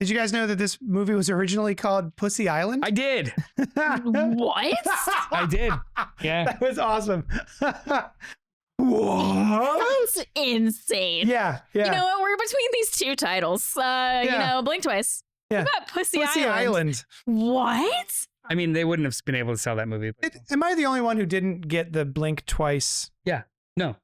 Did you guys know that this movie was originally called Pussy Island? I did. What? I did. Yeah. That was awesome. What? That's insane. Yeah. You know what? We're between these two titles. Blink twice. Yeah. What about Pussy Island. What? I mean, they wouldn't have been able to sell that movie. Am I the only one who didn't get the blink twice? Yeah. No.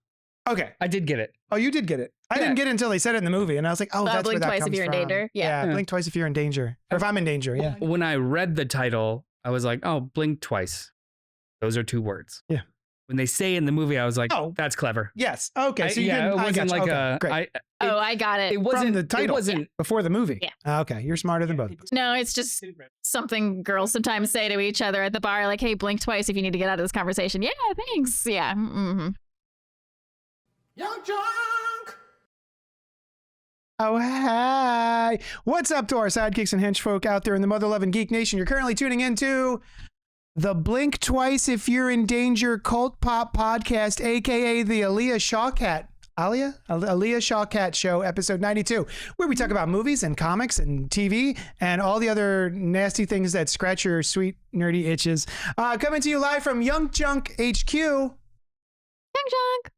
Okay. I did get it. Oh, you did get it. I didn't get it until they said it in the movie, and I was like, "Oh, that's blink where that twice comes if you're in from." danger. Yeah. Blink twice if you're in danger, or if I'm in danger. Yeah. When I read the title, I was like, "Oh, blink twice." Those are 2 words. Yeah. When they say in the movie, I was like, "Oh, that's clever." Yes. Okay. So you it didn't. wasn't like okay, great. I got it. It wasn't From the title. It wasn't before the movie. Yeah. Okay. You're smarter than both of us. No, it's just something girls sometimes say to each other at the bar, like, "Hey, blink twice if you need to get out of this conversation." Yeah, thanks. Yeah. Mm-hmm. YUNKJunk! Oh, hi. What's up to our sidekicks and henchfolk out there in the mother-loving geek nation? You're currently tuning into the Blink Twice If You're in Danger Cult Pop podcast, a.k.a. the Aaliyah Shawkat Show, episode 92, where we talk about movies and comics and TV and all the other nasty things that scratch your sweet, nerdy itches. Coming to you live from YUNKJunk HQ. YUNKJunk.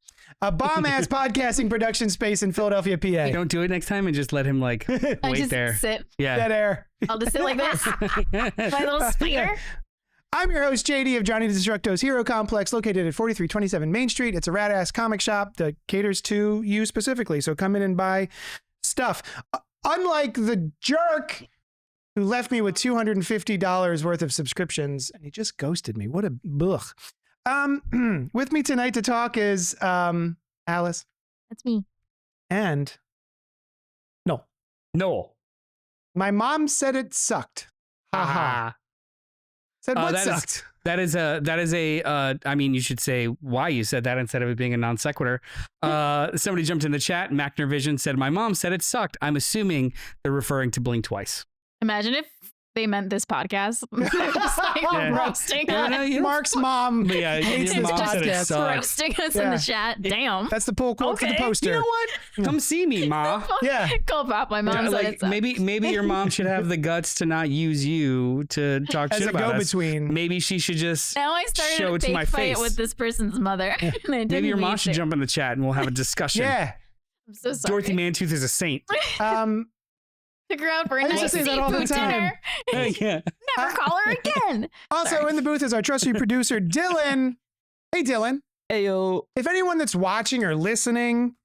A bomb-ass podcasting production space in Philadelphia, PA. You don't do it next time and just let him like I wait just there. sit. Yeah. Dead air. I'll just sit like this. My little spider. I'm your host, JD of Johnny Destructo's Hero Complex, located at 4327 Main Street. It's a rad-ass comic shop that caters to you specifically, so come in and buy stuff. Unlike the jerk who left me with $250 worth of subscriptions, and he just ghosted me. What a ugh. With me tonight to talk is Alice. That's me. And Noel. my mom said it sucked. Haha. Said what sucked? That is a I mean, you should say why you said that instead of it being a non sequitur. Somebody jumped in the chat. Macner Vision said, "My mom said it sucked." I'm assuming they're referring to Blink Twice. Imagine if they meant this podcast. They're just like roasting us. Mark's mom your hates this mom said it podcast. sucked. Roasting us in the chat. Damn. That's the pull quote for the poster. You know what? Come see me, Ma. Yeah. Cult Pop. My mom said Like it sucks. maybe your mom should have the guts to not use you to talk As shit a about us. go-between. Maybe she should just Now I show started it a to fake my fight face. with this person's mother. And I didn't Maybe your mom leave should there. jump in the chat and we'll have a discussion. Yeah. I'm so sorry. Dorothy Mantooth is a saint. Took her out for a I nice just say that all the seafood time. dinner. Yeah. Never call her again. Also in the booth is our trusty producer, Dylan. Hey, Dylan. Ayo. If anyone that's watching or listening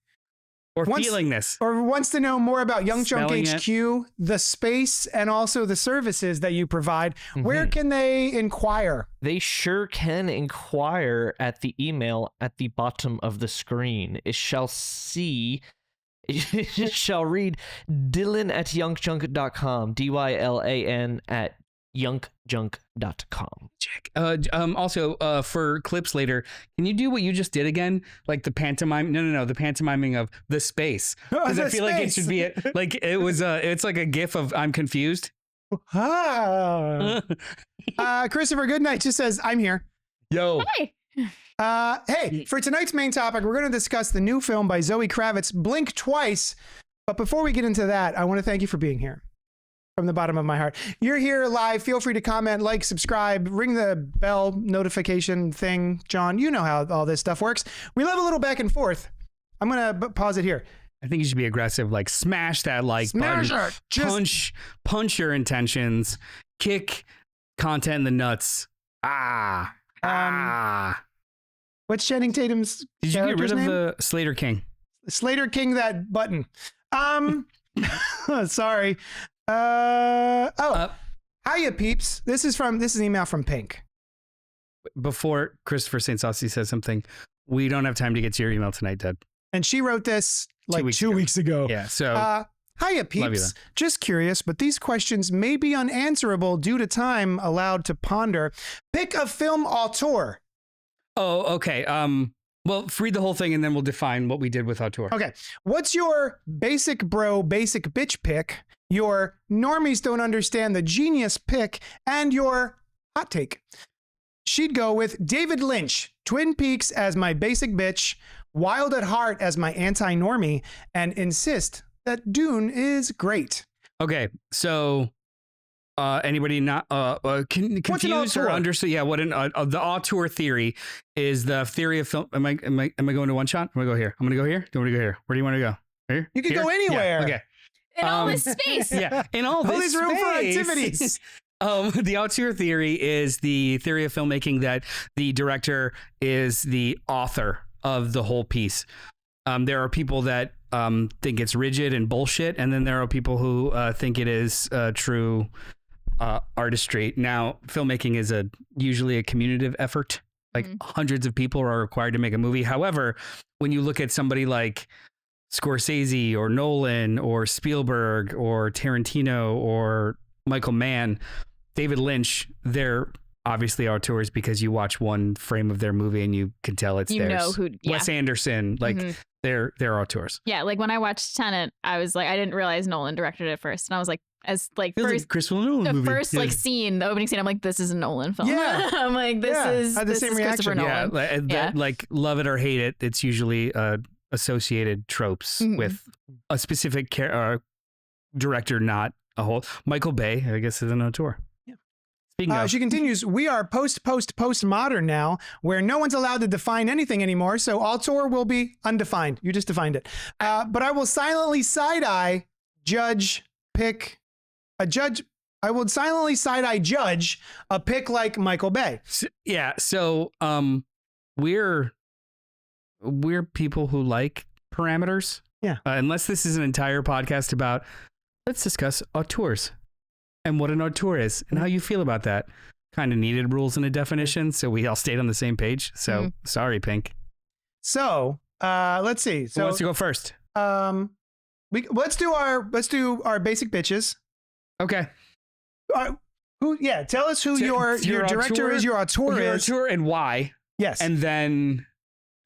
Or Once- feeling this. or wants to know more about Smelling YUNKJunk HQ, the space, and also the services that you provide, where can they inquire? They sure can inquire at the email at the bottom of the screen. It shall read Dylan@yunkjunk.com. DYLAN at yunkjunk.com. Also, for clips later, can you do what you just did again? Like the pantomime? No, the pantomiming of the space. Because I The feel like it space. should be like it was. It's like a gif of I'm confused. Christopher Goodnight just says, I'm here. Yo, Hey. Hey, for tonight's main topic, we're going to discuss the new film by Zoë Kravtiz, Blink Twice. But before we get into that, I want to thank you for being here from the bottom of my heart. You're here live. Feel free to comment, like, subscribe, ring the bell notification thing. John, you know how all this stuff works. We love a little back and forth. I'm going to pause it here. I think you should be aggressive. Like smash that like Smash button. it. Just- Punch your intentions. Kick content in the nuts. What's Channing Tatum's Did you get character's rid of name? the Slater King? Slater King, that button. Sorry. Hiya, peeps. This is an email from Pink. Before Christopher St. Saucy says something, we don't have time to get to your email tonight, Ted. And she wrote this like 2 weeks 2 ago. weeks ago. Yeah, so Hiya, Love you, peeps. then. Just curious, but these questions may be unanswerable due to time allowed to ponder. Pick a film auteur. oh, okay. Well, read the whole thing and then we'll define what we did with Auteur. Okay. What's your basic bro, basic bitch pick, your normies don't understand the genius pick, and your hot take? She'd go with David Lynch, Twin Peaks as my basic bitch, Wild at Heart as my anti-normie, and insist that Dune is great. Okay, so anybody not confused or understood? Yeah, what the auteur theory is the theory of film. Am I going to one shot? I'm gonna go here. I'm gonna go here. Do you want to go here? Where do you want to go? Here? You can Here? go anywhere. Yeah, okay. In all this space. Yeah, in all All this this room for space. activities. The auteur theory is the theory of filmmaking that the director is the author of the whole piece. There are people that think it's rigid and bullshit, and then there are people who think it is true artistry. Now, filmmaking is usually a communicative effort. Like hundreds of people are required to make a movie. However, when you look at somebody like Scorsese or Nolan or Spielberg or Tarantino or Michael Mann, David Lynch, they're obviously auteurs because you watch one frame of their movie and you can tell it's theirs. Know who. Yeah. Wes Anderson, like they're auteurs. Yeah, like when I watched Tenet, I was like, I didn't realize Nolan directed it first, and I was like, as like Feels first like Chris Nolan the movie. first like scene, the opening scene, I'm like, this is a Nolan film. Yeah. I'm like, this is I had the this same is Christopher reaction. Nolan. Yeah, like love it or hate it, it's usually associated tropes with a specific director, not a whole. Michael Bay, I guess, is an auteur. Yeah. Speaking of, She continues, we are post-modern now, where no one's allowed to define anything anymore, so auteur will be undefined. You just defined it. But I will silently side-eye judge a pick like Michael Bay. yeah. So we're people who like parameters. Yeah. Unless this is an entire podcast about, let's discuss auteurs and what an auteur is and how you feel about that. Kind of needed rules and a definition, so we all stayed on the same page. So sorry, Pink. So let's see. Who So wants to go first? let's do our basic bitches. Okay. Tell us who your director is, your auteur is. Your auteur and why. Yes. And then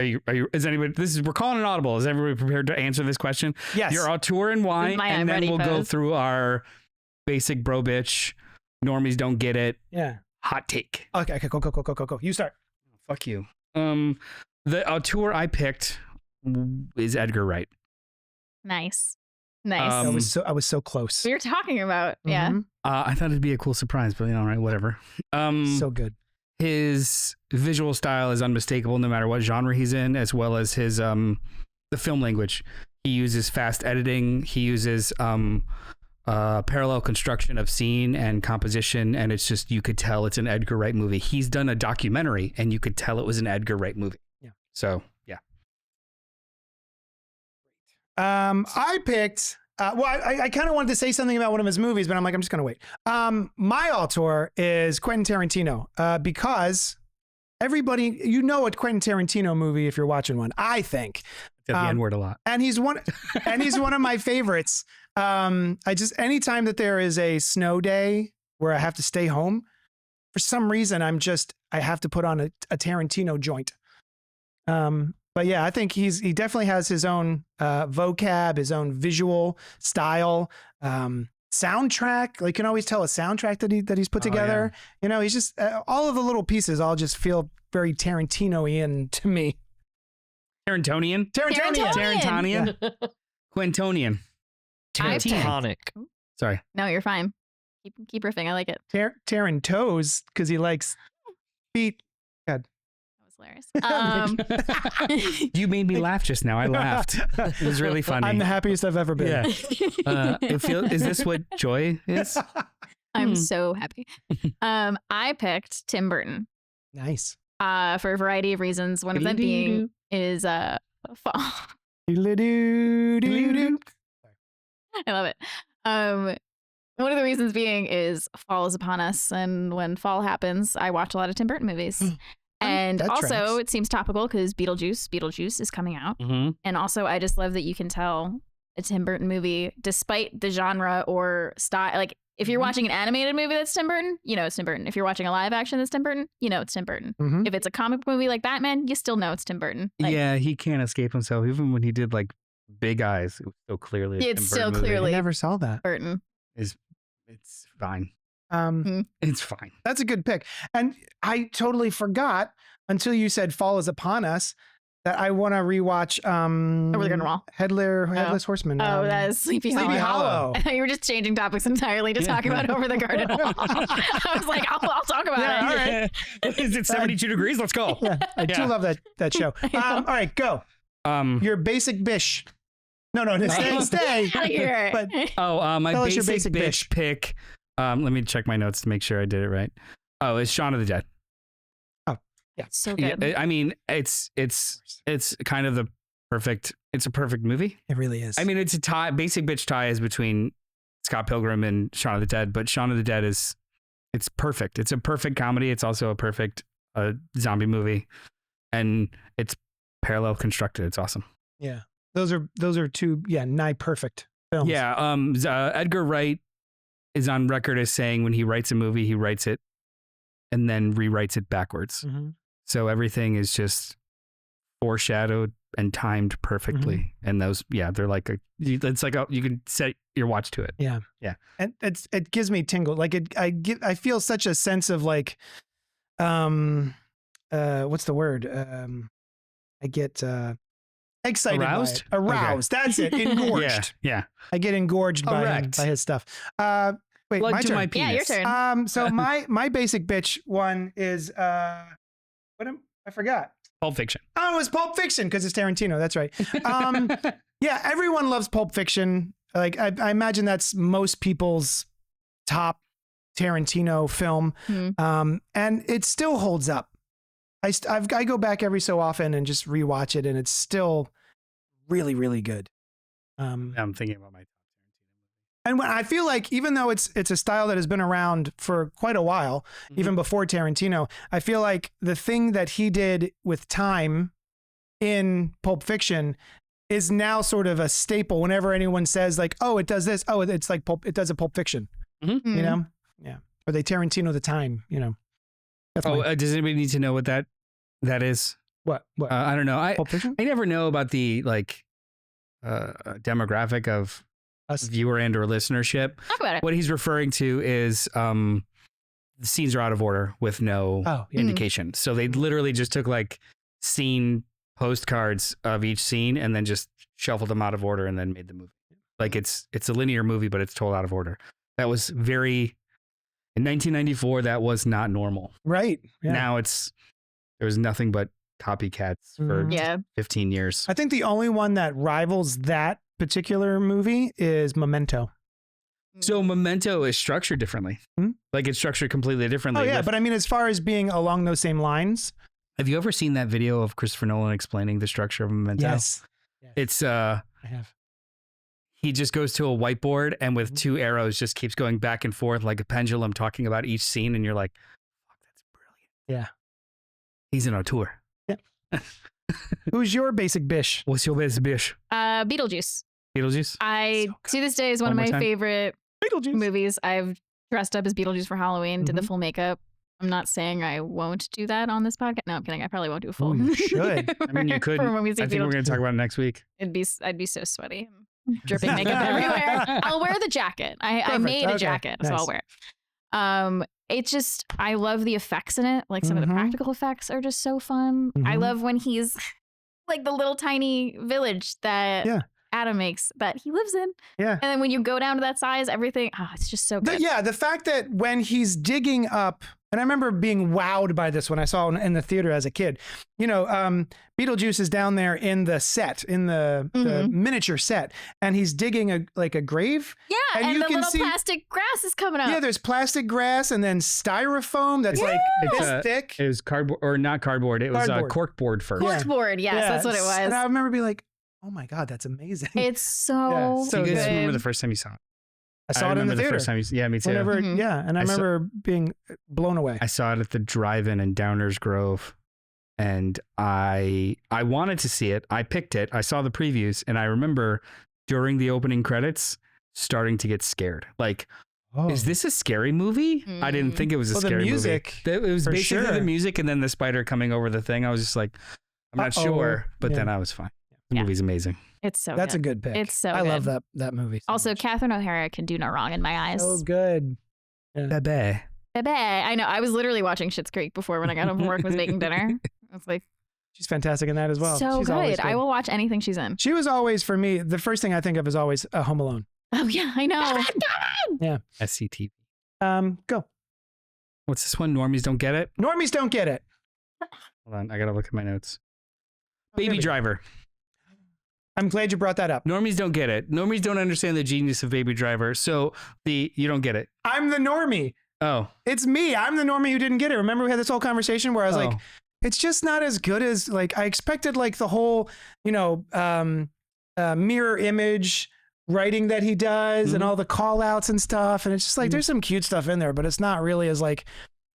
is anybody, we're calling an audible. Is everybody prepared to answer this question? Yes. Your auteur and why. My And I'm then ready we'll go pose. through our basic bro bitch, normies don't get it, Yeah. hot take. Okay, go. You start. Fuck you. The auteur I picked is Edgar Wright. Nice. I was so close. We were talking about, yeah. Mhm. I thought it'd be a cool surprise, but all right, whatever. So good. His visual style is unmistakable no matter what genre he's in, as well as his the film language. He uses fast editing. He uses parallel construction of scene and composition, and it's just, you could tell it's an Edgar Wright movie. He's done a documentary, and you could tell it was an Edgar Wright movie. Yeah. So yeah. I picked. I kind of wanted to say something about one of his movies, but I'm like, I'm just gonna wait. My auteur is Quentin Tarantino, because everybody, you know, a Quentin Tarantino movie if you're watching one. I think. Said the N-word a lot. And he's one of my favorites. Anytime that there is a snow day where I have to stay home, for some reason, I have to put on a Tarantino joint. But yeah, I think he definitely has his own vocab, his own visual style, soundtrack. Like, you can always tell a soundtrack that he's put together. Yeah. You know, he's just all of the little pieces all just feel very Tarantino-ian to me. Tarantonian. Tarantonian. Quintonian. Tarantonic. Sorry. No, you're fine. Keep riffing. I like it. Tarantos, because he likes feet. God. That was hilarious. You made me laugh just now. I laughed. It was really funny. I'm the happiest I've ever been. Yeah. Is this what joy is? I'm so happy. I picked Tim Burton. Nice. For a variety of reasons. One of them being is fall. I love it. One of the reasons being is fall is upon us, and when fall happens, I watch a lot of Tim Burton movies. And also, tracks. it seems topical because Beetlejuice is coming out. Mm-hmm. And also, I just love that you can tell a Tim Burton movie, despite the genre or style. Like, if you're watching an animated movie that's Tim Burton, you know it's Tim Burton. If you're watching a live action that's Tim Burton, you know it's Tim Burton. Mm-hmm. If it's a comic movie like Batman, you still know it's Tim Burton. Like, Yeah, he can't escape himself. Even when he did like Big Eyes, it was so clearly a It's Tim still Burton movie. clearly- I never saw that. Burton. It's fine. Mm-hmm. It's fine. That's a good pick. And I totally forgot until you said fall is upon us. that I want to rewatch. Over the Garden Wall. Headless Horseman. Oh, that is Sleepy Hollow. Sleepy Hollow. I thought you were just changing topics entirely to talk about Over the Garden Wall. I was like, I'll talk about it. All right. Is it 72 degrees? Let's go. Yeah, I do love that show. All right, go. Your basic bish. No, stay. Out of here. But my tell us your basic basic bitch pick. Let me check my notes to make sure I did it right. Oh, it's Shaun of the Dead. Yeah, so good. I mean, it's kind of it's a perfect movie. it really is. I mean, it's a tie. Basic bitch tie is between Scott Pilgrim and Shaun of the Dead, but Shaun of the Dead it's perfect. It's a perfect comedy. It's also a perfect zombie movie, and it's parallel constructed. It's awesome. yeah, those are two nigh perfect films. Yeah. Edgar Wright is on record as saying when he writes a movie, he writes it and then rewrites it backwards. Mhm. So everything is just foreshadowed and timed perfectly. And those, they're like you can set your watch to it. Yeah. And it gives me tingle. Like I feel such a sense of like, what's the word? I get excited. Aroused? By it. Aroused. Okay. That's it. Engorged. Yeah. I get engorged by his stuff. Wait, Blood my to turn. my penis. Yeah, your turn. So my basic bitch one is I forgot. Pulp Fiction. Oh, it was Pulp Fiction because it's Tarantino. That's right. Yeah, everyone loves Pulp Fiction. Like I imagine that's most people's top Tarantino film, and it still holds up. I go back every so often and just rewatch it, and it's still really, really good. I'm thinking about my. And when I feel like even though it's a style that has been around for quite a while, even before Tarantino, I feel like the thing that he did with time in Pulp Fiction is now sort of a staple. Whenever anyone says like, "Oh, it does this," oh, it's like it does a Pulp Fiction, you know? Yeah. Or they Tarantino the time, you know? That's Does anybody need to know what that is? What? I don't know. Pulp Fiction? I never know about the demographic of Us. viewer and or listenership. Talk about it. What he's referring to is the scenes are out of order with no indication. So they literally just took like scene postcards of each scene and then just shuffled them out of order and then made the movie. Like it's a linear movie, but it's told out of order. That was in 1994, that was not normal. Right. Yeah. Now there was nothing but copycats for 15 years. I think the only one that rivals that particular movie is Memento. So Memento is structured differently. Like it's structured completely differently. Oh yeah, but I mean, as far as being along those same lines. Have you ever seen that video of Christopher Nolan explaining the structure of Memento? Yes. It's I have. he just goes to a whiteboard and with two arrows just keeps going back and forth like a pendulum talking about each scene and you're like, fuck, that's brilliant. Yeah. He's an auteur. Yeah. Who's your basic bish? What's your basic bish? Beetlejuice. Beetlejuice? To this day is one of my favorite Beetlejuice movies. I've dressed up as Beetlejuice for Halloween, did the full makeup. I'm not saying I won't do that on this podcast. No, I'm kidding. I probably won't do a full. Ooh, you should. I mean, you could. I think we're going to talk about it next week. I'd be so sweaty, dripping makeup everywhere. I'll wear the jacket. I made a jacket, so I'll wear it. It's just, I love the effects in it. Like some of the practical effects are just so fun. I love when he's like the little tiny village that Adam makes that he lives in. Yeah. And then when you go down to that size, everything, it's just so good. The fact that when he's digging up, and I remember being wowed by this when I saw it in the theater as a kid. You know, Beetlejuice is down there in the set, in the miniature set, and he's digging a grave. Yeah, and you the can little plastic grass is coming up. Yeah, there's plastic grass and then styrofoam that's like this thick. It was cardboard, or not cardboard. It was corkboard first. Corkboard, yes, that's what it was. And I remember being like, oh my God, that's amazing. It's so good. Do you guys good. remember the first time you saw it? I saw it in the theater. First time me too. And I remember being blown away. I saw it at the drive-in in Downers Grove, and I wanted to see it. I picked it. I saw the previews, and I remember during the opening credits starting to get scared. Like, is this a scary movie? I didn't think it was a scary music, movie. It was basically the music, and then the spider coming over the thing. I was just like, I'm not sure, but then I was fine. The movie's amazing. It's so That's a good pick. It's so I good. love that movie. So also, much. Catherine O'Hara can do no wrong in my eyes. So good. Yeah. Bebe. I know. I was literally watching Schitt's Creek before when I got home from work was making dinner. I was like, She's fantastic in that as well. So she's good. I will watch anything she's in. She was always, for me, the first thing I think of is always Home Alone. Oh yeah, I know. Yeah. SCTV. Go. What's this one? Normies don't get it. Normies don't get it. Hold on, I gotta look at my notes. There Baby we go. Driver. I'm glad you brought that up. Normies don't get it. Normies don't understand the genius of Baby Driver. So you don't get it. I'm the normie. Oh, It's me. I'm the normie who didn't get it. Remember we had this whole conversation where I was like, it's just not as good as like I expected. Like the whole, mirror image writing that he does and all the call outs and stuff. And it's just like there's some cute stuff in there, but it's not really as like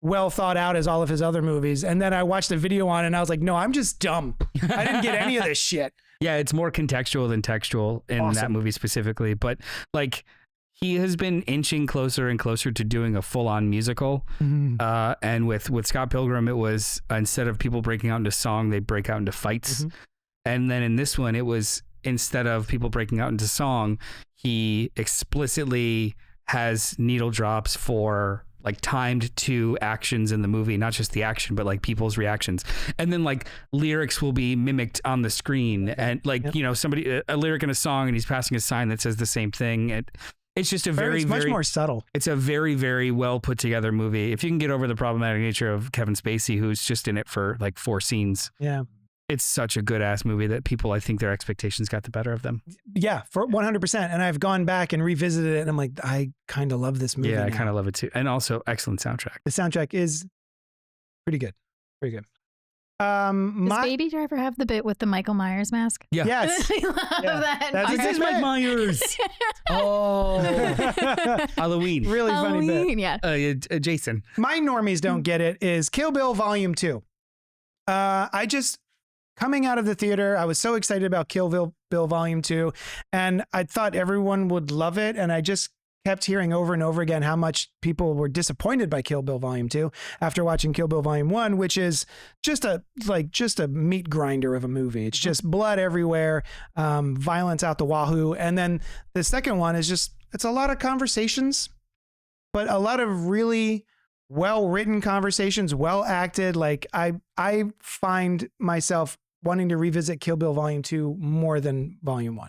well thought out as all of his other movies. And then I watched the video on it and I was like, no, I'm just dumb. I didn't get any of this shit. Yeah, it's more contextual than textual in that movie specifically. But like he has been inching closer and closer to doing a full-on musical. And with Scott Pilgrim, it was instead of people breaking out into song, they break out into fights. And then in this one, it was instead of people breaking out into song, he explicitly has needle drops for like timed to actions in the movie, not just the action, but like people's reactions. And then like lyrics will be mimicked on the screen and like, somebody, a lyric in a song and he's passing a sign that says the same thing. It's just a It's much more subtle. It's a very, very well put together movie. If you can get over the problematic nature of Kevin Spacey, who's just in it for like 4 scenes. Yeah. It's such a good ass movie that people, I think their expectations got the better of them. Yeah, for 100%. And I've gone back and revisited it and I'm like, I kind of love this movie. Yeah, I now. kind of love it too. And also excellent soundtrack. The soundtrack is pretty good. Pretty good. Does Baby Driver have the bit with the Michael Myers mask? Yeah. Yes. I love that. This is Mike Myers. Oh. Halloween. Really funny bit. Yeah. Jason. My normies don't get it is Kill Bill Volume 2. Coming out of the theater, I was so excited about Kill Bill Volume 2, and I thought everyone would love it, and I just kept hearing over and over again how much people were disappointed by Kill Bill Volume 2 after watching Kill Bill Volume 1, which is just a meat grinder of a movie. It's just blood everywhere, violence out the wahoo, and then the second one is it's a lot of conversations, but a lot of really well-written conversations, well acted. Like I find myself wanting to revisit Kill Bill Volume 2 more than Volume 1.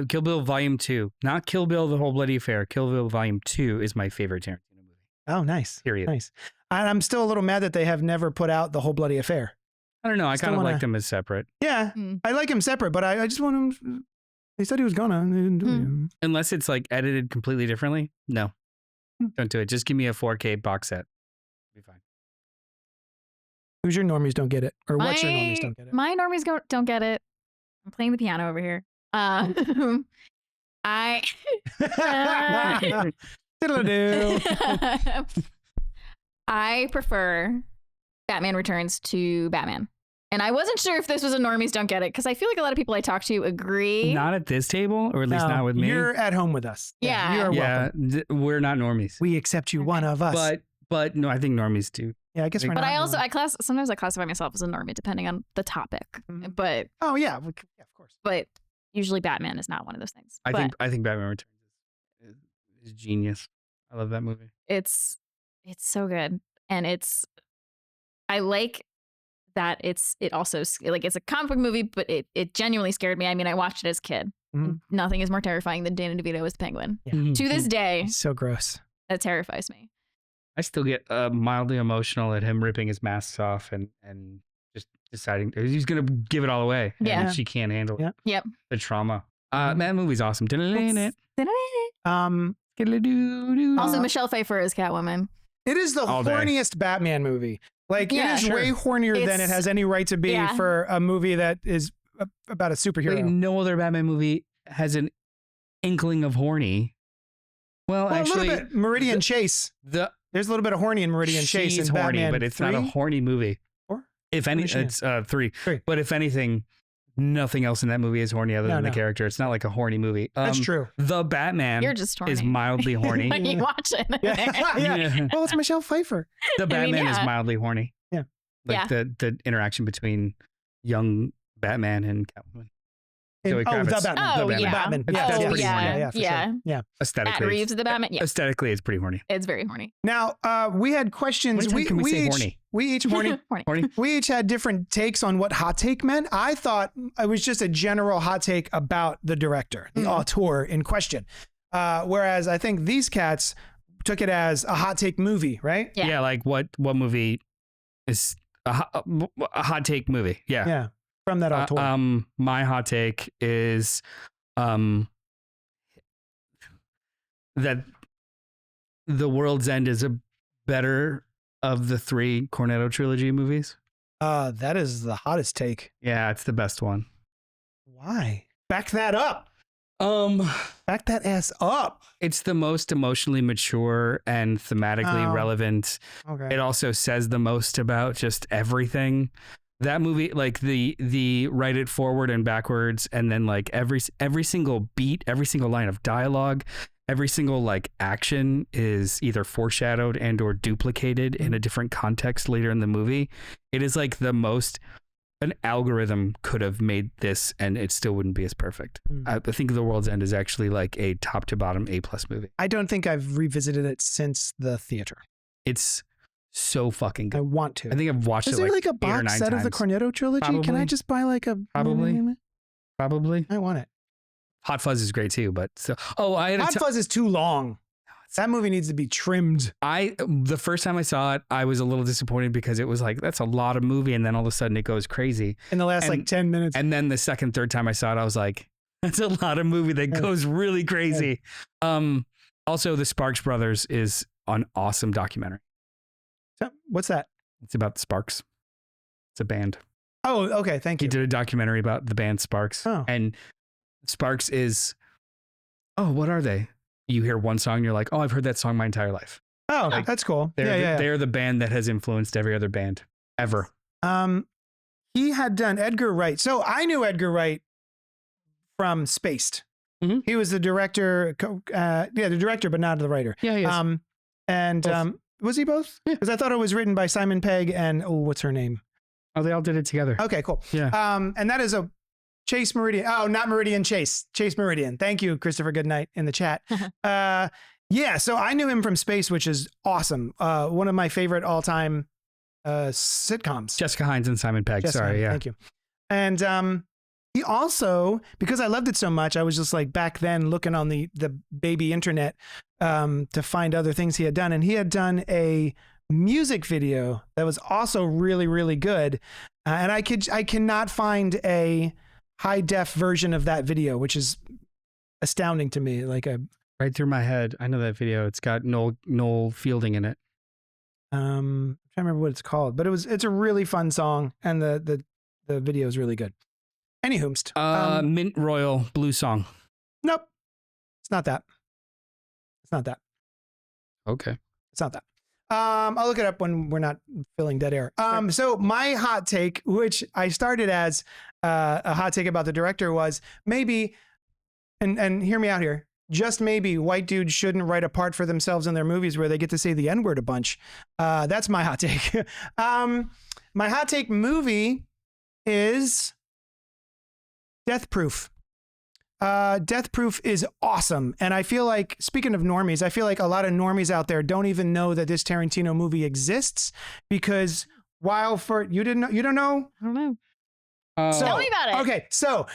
Kill Bill Volume 2, not Kill Bill The Whole Bloody Affair. Kill Bill Volume 2 is my favorite Tarantino movie. Oh, nice. Period. Nice. And I'm still a little mad that they have never put out The Whole Bloody Affair. I don't know. I kind of like them as separate. Yeah, I like him separate, but I just want him. He said he was gonna. Unless it's like edited completely differently. No, don't do it. Just give me a 4K box set. Be fine. Who's your normies don't get it? Or what's your normies don't get it? My normies don't get it. I'm playing the piano over here. I prefer Batman Returns to Batman. And I wasn't sure if this was a normies don't get it because I feel like a lot of people I talk to agree. Not at this table, or at least not with me. You're at home with us. Yeah. You are welcome. We're not normies. We accept you, one of us. But no, I think normies do. Yeah, I guess we're not. But sometimes I classify myself as a normie depending on the topic. But oh yeah, of course. But usually Batman is not one of those things. I think Batman Returns is genius. I love that movie. It's so good, and I like that it's a comic book movie, but it genuinely scared me. I mean, I watched it as a kid. Nothing is more terrifying than Danny DeVito as the Penguin. Yeah. To this day, so gross. That terrifies me. I still get mildly emotional at him ripping his masks off and just deciding he's gonna give it all away. Yeah, and she can't handle it. Yep. The trauma. That movie's awesome. Also, Michelle Pfeiffer is Catwoman. It is the horniest Batman movie. Like, it is way hornier than it has any right to be for a movie that is about a superhero. Wait, no other Batman movie has an inkling of horny. Well, actually, a little bit. Meridian Chase. There's a little bit of horny in Meridian Chase. She's horny, but it's not a horny movie. 4? If any, it's 3. But if anything, nothing else in that movie is horny other than the character. It's not like a horny movie. That's true. The Batman is mildly horny. When you watch it. Yeah. Well, it's Michelle Pfeiffer. The Batman is mildly horny. Yeah. Like the interaction between young Batman and Catwoman. Zoe Kravitz. The Batman. Oh, The yeah. Batman. Yeah, that's pretty yeah. horny. Yeah, for Yeah. sure. Yeah. Matt Aesthetically, Reeves, the Batman. Yeah, aesthetically, it's pretty horny. it's very horny. Now, we had questions. How many times can we say each, horny? We each horny. Horny. We each had different takes on what hot take meant. I thought it was just a general hot take about the director, the auteur in question. Whereas I think these cats took it as a hot take movie, right? Yeah. Yeah, like what movie is a hot take movie? Yeah. Yeah. From that auteur. My hot take is that The World's End is a better of the 3 Cornetto trilogy movies. That is the hottest take. Yeah, it's the best one. Why? Back that up. Back that ass up. It's the most emotionally mature and thematically relevant. Okay. It also says the most about just everything. That movie, like the write it forward and backwards, and then like every single beat, every single line of dialogue, every single like action is either foreshadowed and or duplicated in a different context later in the movie. It is like the most an algorithm could have made this and it still wouldn't be as perfect. I think The World's End is actually like a top to bottom A+ movie. I don't think I've revisited it since the theater. It's so fucking I good. want to. I think I've watched Is it there like like a 8 or 9 box set of the times. Cornetto trilogy? Can I Probably. just buy like a Probably. I want it. Hot Fuzz is great too, but so I had Hot Fuzz is too long. That movie needs to be trimmed. the first time I saw it, I was a little disappointed because it was like, that's a lot of movie. And then all of a sudden it goes crazy. In the last like 10 minutes. And then the second, third time I saw it, I was like, that's a lot of movie that goes really crazy. Also, the Sparks Brothers is an awesome documentary. What's that? It's about the Sparks. It's a band. Oh, okay. Thank He you. did a documentary about the band Sparks. Oh. And Sparks is, what are they? You hear one song, you're like, I've heard that song my entire life. Oh, Like, that's cool. They're the band that has influenced every other band ever. He had done Edgar Wright. So I knew Edgar Wright from Spaced. Mhm. He was the director, the director, but not the writer. Yeah, he is. And was he both? Yeah. Because I thought it was written by Simon Pegg and what's her name? They all did it together. Okay, cool. Yeah. And that is a Chase Meridian. Oh, not Meridian Chase. Chase Meridian. Thank you, Christopher Goodnight in the chat. Yeah, so I knew him from Space, which is awesome. One of my favorite all-time sitcoms. Jessica Hines and Simon Pegg. Jessica, Sorry, yeah. Thank you. And he also, because I loved it so much, I was just like back then looking on the baby internet to find other things he had done. And he had done a music video that was also really, really good. And I cannot find a high def version of that video, which is astounding to me. Like Right through my head. I know that video. It's got Noel Fielding in it. I'm trying to remember what it's called, but it's a really fun song, and the video is really good. Anywhoomst. Mint Royal Blue Song. Nope. It's not that. It's not that. Okay. It's not that. I'll look it up when we're not filling dead air. So my hot take, which I started as a hot take about the director, was maybe, and hear me out here, just maybe white dudes shouldn't write a part for themselves in their movies where they get to say the N-word a bunch. That's my hot take. My hot take movie is Death Proof. Death Proof is awesome. And I feel like, speaking of normies, I feel like a lot of normies out there don't even know that this Tarantino movie exists, because you don't know? I don't know. Tell me about it. Okay. So,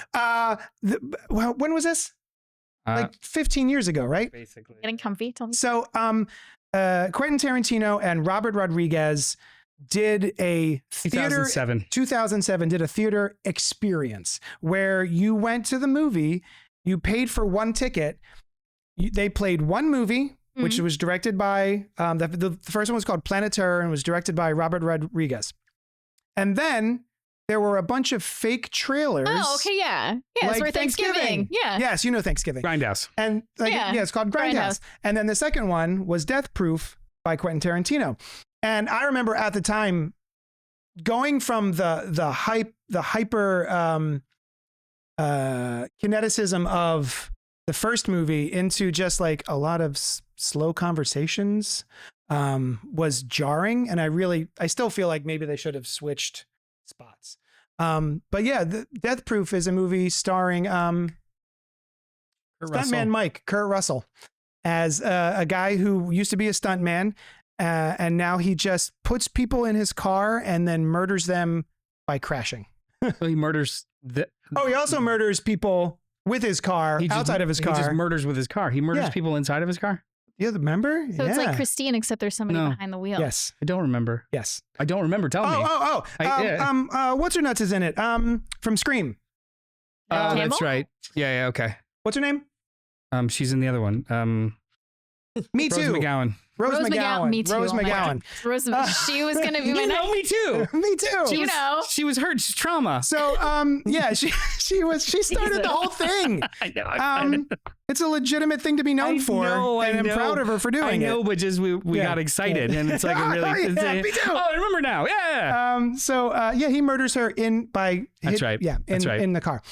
when was this? Like 15 years ago, right? Basically. Getting comfy. Tell me. So, Quentin Tarantino and Robert Rodriguez did a theater 2007 did a theater experience where you went to the movie, you paid for one ticket, they played one movie, which was directed by the first one was called Planet Terror and was directed by Robert Rodriguez, and then there were a bunch of fake trailers. Oh, okay, yeah, it's like for Thanksgiving. Yeah, yes, you know Thanksgiving. Grindhouse. And it's called Grindhouse. And then the second one was Death Proof by Quentin Tarantino. And I remember at the time going from the hyper kineticism of the first movie into just like a lot of slow conversations was jarring. And I still feel like maybe they should have switched spots. But yeah, Death Proof is a movie starring stuntman Mike Kurt Russell as a guy who used to be a stuntman, and now he just puts people in his car and then murders them by crashing. So he murders he also murders people with his car, outside of his car. He just murders with his car. He murders people inside of his car. Yeah, remember? So it's like Christine, except there's somebody behind the wheel. Yes. I don't remember. Yes. I don't remember. Tell me. What's her nuts is in it? From Scream. Oh, that's right. Yeah, okay. What's her name? She's in the other one. Me Rose too. McGowan. Rose McGowan. Me too. Rose McGowan. She was going to be my next. Me too. Me too. She was hurt. She's trauma. So, she started the whole thing. I know. It's a legitimate thing to be known for. And I'm proud of her for doing it. I know, but just we got excited, and it's like a really. Me too. Oh, I remember now. Yeah. He murders her That's right. Yeah, in the car,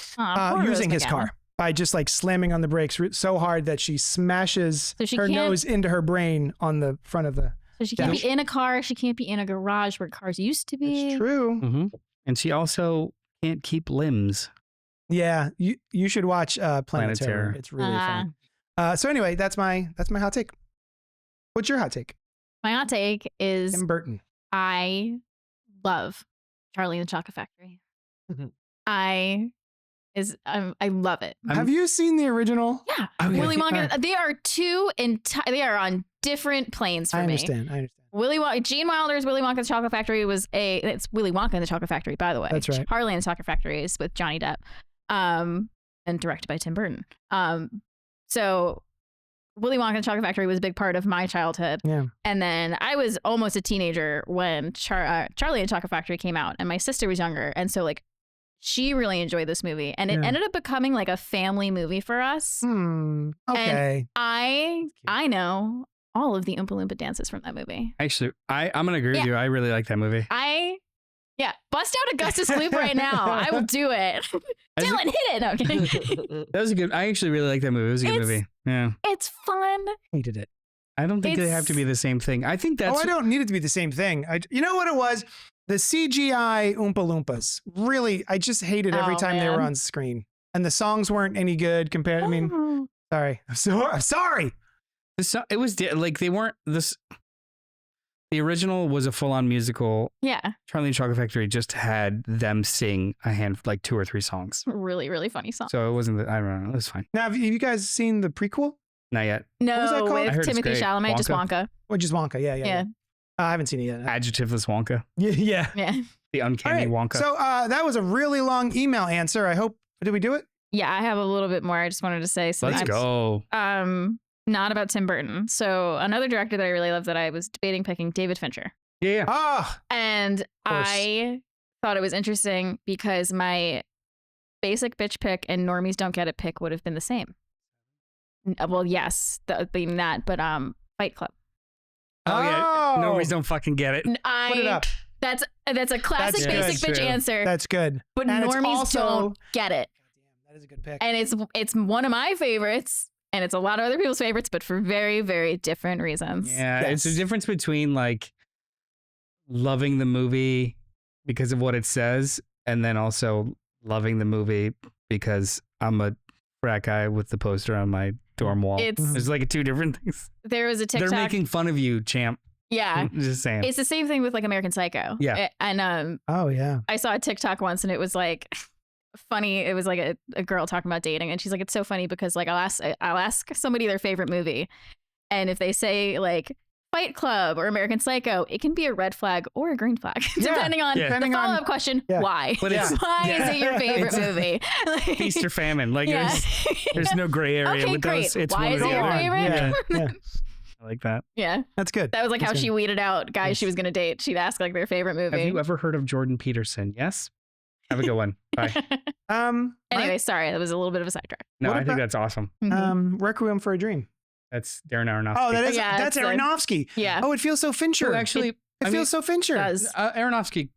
using his car. By just like slamming on the brakes so hard that she smashes her nose into her brain on the front of the. So she can't be in a car. She can't be in a garage where cars used to be. It's true. Mm-hmm. And she also can't keep limbs. Yeah, you should watch Planet Terror. It's really fun. So anyway, that's my hot take. What's your hot take? My hot take is Tim Burton. I love Charlie and the Chocolate Factory. I love it. Have you seen the original? Yeah. Okay. Willy Wonka. Right. They are they are on different planes for me. I understand. Gene Wilder's Willy Wonka and the Chocolate Factory it's Willy Wonka and the Chocolate Factory, by the way. That's right. Charlie and the Chocolate Factory is with Johnny Depp. And directed by Tim Burton. So Willy Wonka and the Chocolate Factory was a big part of my childhood. Yeah. And then I was almost a teenager when Charlie and the Chocolate Factory came out, and my sister was younger. And so like she really enjoyed this movie, and it ended up becoming like a family movie for us. Okay. And I know all of the Oompa Loompa dances from that movie. Actually, I'm going to agree with you. I really like that movie. Bust out Augustus Gloop right now. I will do it. Dylan, hit it. No, I'm kidding. That was a good. I actually really like that movie. It was a good movie. Yeah. It's fun. Hated it. I don't think they have to be the same thing. I think that's. I don't need it to be the same thing. You know what it was? The CGI Oompa Loompas. Really, I just hated every time they were on screen. And the songs weren't any good compared. I mean, sorry. I'm sorry. It was like they weren't this. The original was a full-on musical. Yeah. Charlie and the Chocolate Factory just had them sing like 2 or 3 songs. Really, really funny song. So it wasn't. I don't know. It was fine. Now, have you guys seen the prequel? Not yet. No, what was that called? with Timothy Chalamet, just Wonka. Or just Wonka? Yeah. I haven't seen it yet. Adjectiveless Wonka. Yeah. The uncanny Wonka. So that was a really long email answer. I hope. Did we do it? Yeah, I have a little bit more. I just wanted to say. Let's go. Not about Tim Burton. So another director that I really love that I was debating picking, David Fincher. Yeah. And I thought it was interesting because my basic bitch pick and normies don't get it pick would have been the same. Well, yes, being that, but Fight Club. Oh yeah, normies don't fucking get it. Put it up. That's a classic basic bitch answer. That's good. But and normies don't get it. That is a good pick. And it's one of my favorites. And it's a lot of other people's favorites, but for very, very different reasons. Yeah, It's a difference between like loving the movie because of what it says, and then also loving the movie because I'm a frat guy with the poster on my dorm wall. There's like 2 different things. There was a TikTok. They're making fun of you, champ. Yeah. I'm just saying. It's the same thing with like American Psycho. Yeah. And oh yeah. I saw a TikTok once, and it was like funny. It was like a girl talking about dating, and she's like, it's so funny because like I'll ask somebody their favorite movie, and if they say like Fight Club or American Psycho, it can be a red flag or a green flag depending on the follow-up question. Why? Why is it your favorite movie? Like, feast or famine. Like there's no gray area with those. It's why one is or the it your other. favorite? Yeah. I like that. Yeah, that's good. That was like how she weeded out guys she was gonna date. She'd ask like their favorite movie. Have you ever heard of Jordan Peterson? Yes. Have a good one. Bye. Anyway, sorry, that was a little bit of a sidetrack. No, I think that's awesome. Requiem for a Dream. That's Darren Aronofsky. Oh, that's Aronofsky. Yeah. Oh, it feels so Fincher. Well, actually, it feels so Fincher. Aronofsky.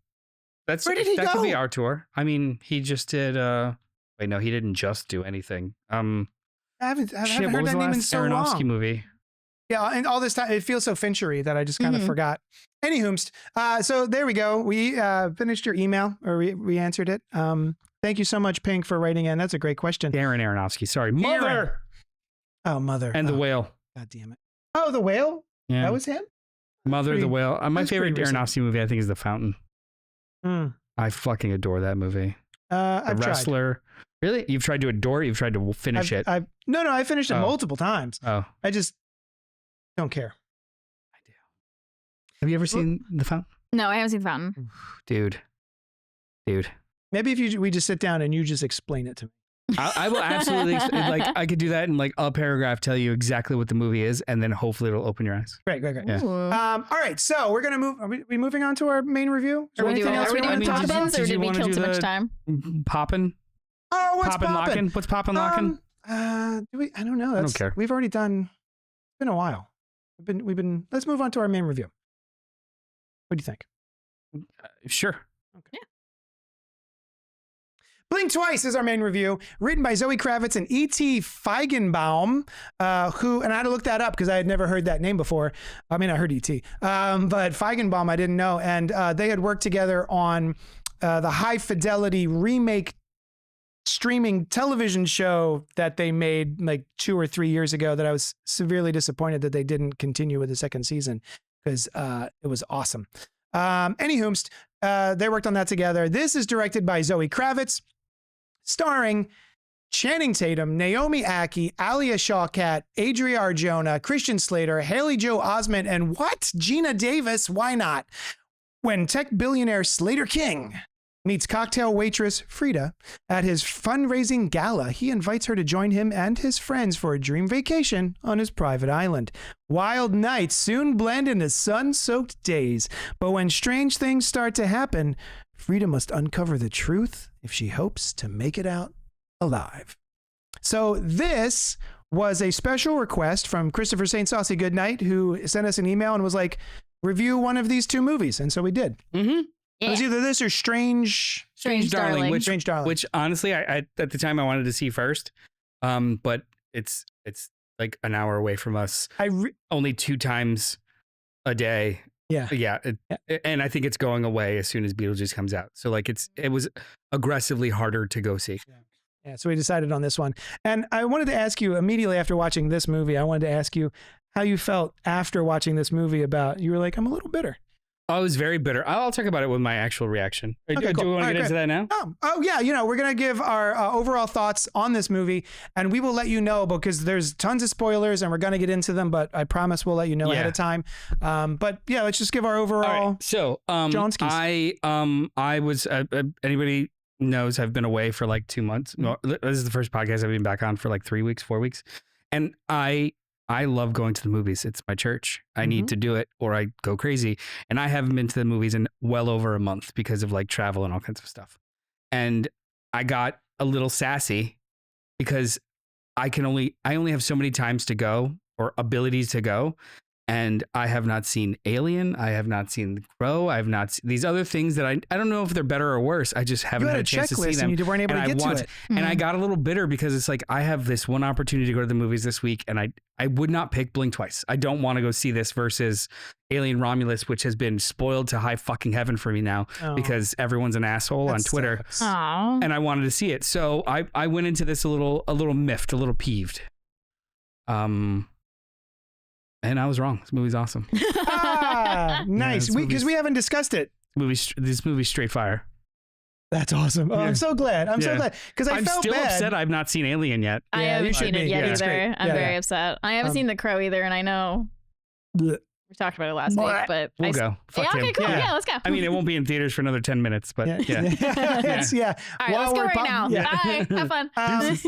Where did he go? That could be our tour. I mean, he just did. Wait, no, he didn't just do anything. I haven't heard what was that the name in last so Aronofsky long. movie? Yeah, and all this time it feels so Finchery that I just kind of forgot. Anywhoomst, so there we go. We finished your email, or we answered it. Thank you so much, Pink, for writing in. That's a great question. Darren Aronofsky. Sorry, Mother. Oh, Mother. And The Whale. God damn it. Oh, The Whale. Yeah, that was him. Mother, The Whale. My favorite Aronofsky movie, I think, is The Fountain. I fucking adore that movie. I've Wrestler. Tried. Really? You've tried to adore it? You've tried to finish it? No, I finished it multiple times. Oh. I just don't care. I do. Have you ever seen The Fountain? No, I haven't seen The Fountain. Dude. Maybe if we just sit down and you just explain it to me. I will absolutely, I could do that in like a paragraph, tell you exactly what the movie is, and then hopefully it'll open your eyes. Great. Yeah. All right, so we're gonna move. Are we moving on to our main review? Are we doing Poppins, or did we kill too much time? Poppin'? Oh, what's poppin'? Lockin'? What's poppin' lockin'? I don't know. I don't care. We've already done. It's been a while. We've been. Let's move on to our main review. What do you think? Sure. Okay. Yeah. Blink Twice is our main review, written by Zoë Kravtiz and E.T. Feigenbaum, who, and I had to look that up because I had never heard that name before. I mean, I heard E.T., but Feigenbaum I didn't know. And they had worked together on the high fidelity remake streaming television show that they made like 2 or 3 years ago that I was severely disappointed that they didn't continue with the second season because it was awesome. Anywhoomst, they worked on that together. This is directed by Zoë Kravtiz, starring Channing Tatum, Naomi Ackie, Alia Shawkat, Adria Arjona, Christian Slater, Haley Joel Osment, and Gina Davis, why not? When tech billionaire Slater King meets cocktail waitress Frida at his fundraising gala, he invites her to join him and his friends for a dream vacation on his private island. Wild nights soon blend into sun-soaked days, but when strange things start to happen, Frida must uncover the truth if she hopes to make it out alive. So this was a special request from Christopher St. Saucy Goodnight, who sent us an email and was like, review one of these 2 movies. And so we did. Yeah. It was either this or Strange Darling. Which honestly, I at the time I wanted to see first, but it's like an hour away from us. Only 2 times a day. Yeah. And I think it's going away as soon as Beetlejuice comes out. So like it was aggressively harder to go see. Yeah. So we decided on this one. And I wanted to ask you immediately after watching this movie, I wanted to ask you how you felt after watching this movie you were like, I'm a little bitter. I was very bitter. I'll talk about it with my actual reaction. Okay, do cool. we want to get into that now? Oh yeah. We're going to give our overall thoughts on this movie, and we will let you know because there's tons of spoilers and we're going to get into them, but I promise we'll let you know ahead of time. But yeah, let's just give our overall. All right. So, Johnskis. I was, anybody knows I've been away for like 2 months. No, this is the first podcast I've been back on for like 3 weeks, 4 weeks. And I love going to the movies. It's my church. I need to do it or I go crazy. And I haven't been to the movies in well over a month because of like travel and all kinds of stuff. And I got a little sassy because I only have so many times to go or abilities to go. And I have not seen Alien. I have not seen The Crow. I have not seen these other things that I don't know if they're better or worse. I just haven't had a chance to see them. And you weren't able to get to it. And I got a little bitter because it's like I have this one opportunity to go to the movies this week, and I would not pick Blink Twice. I don't want to go see this versus Alien Romulus, which has been spoiled to high fucking heaven for me now because everyone's an asshole on Twitter. And I wanted to see it, so I went into this a little miffed, a little peeved. And I was wrong. This movie's awesome. Nice. Because we haven't discussed it. This movie's straight fire. That's awesome. Oh, I'm so glad. I'm so glad. Because I'm still upset I've not seen Alien yet. I haven't seen it yet either. I'm very upset. I haven't seen The Crow either, and I know we talked about it last week, but we'll go. Fuck him. Okay, cool. Yeah, let's go. I mean, it won't be in theaters for another 10 minutes, but yeah. All right, let's go right now. Bye. Have fun.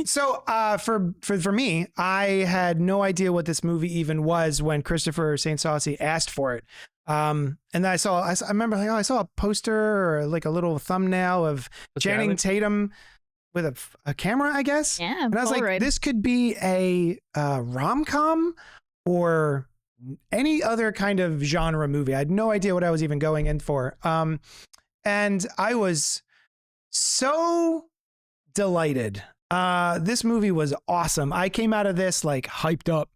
So for me, I had no idea what this movie even was when Christopher St. Saucy asked for it. And then I remember like, I saw a poster or like a little thumbnail of Channing Tatum with a camera, I guess. Yeah. And I was like, this could be a rom-com or any other kind of genre movie. I had no idea what I was even going in for. And I was so delighted. This movie was awesome. I came out of this like hyped up.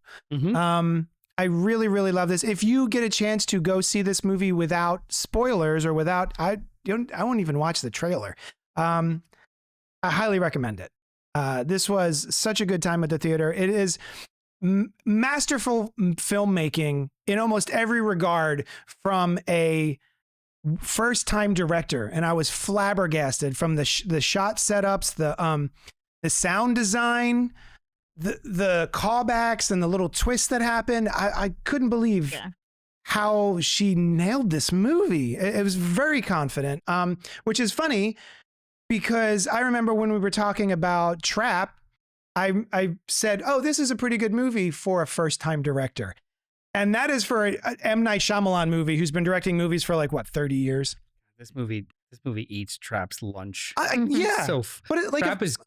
I really, really love this. If you get a chance to go see this movie without spoilers or without, I won't even watch the trailer. I highly recommend it. This was such a good time at the theater. It is masterful filmmaking in almost every regard from a first-time director, and I was flabbergasted from the shot setups, the sound design, the callbacks, and the little twists that happened. I couldn't believe how she nailed this movie. It was very confident, which is funny because I remember when we were talking about Trap, I said, "Oh, this is a pretty good movie for a first-time director." And that is for a M. Night Shyamalan movie who's been directing movies for like, what, 30 years? This movie eats Trap's lunch. Yeah. So but Trap is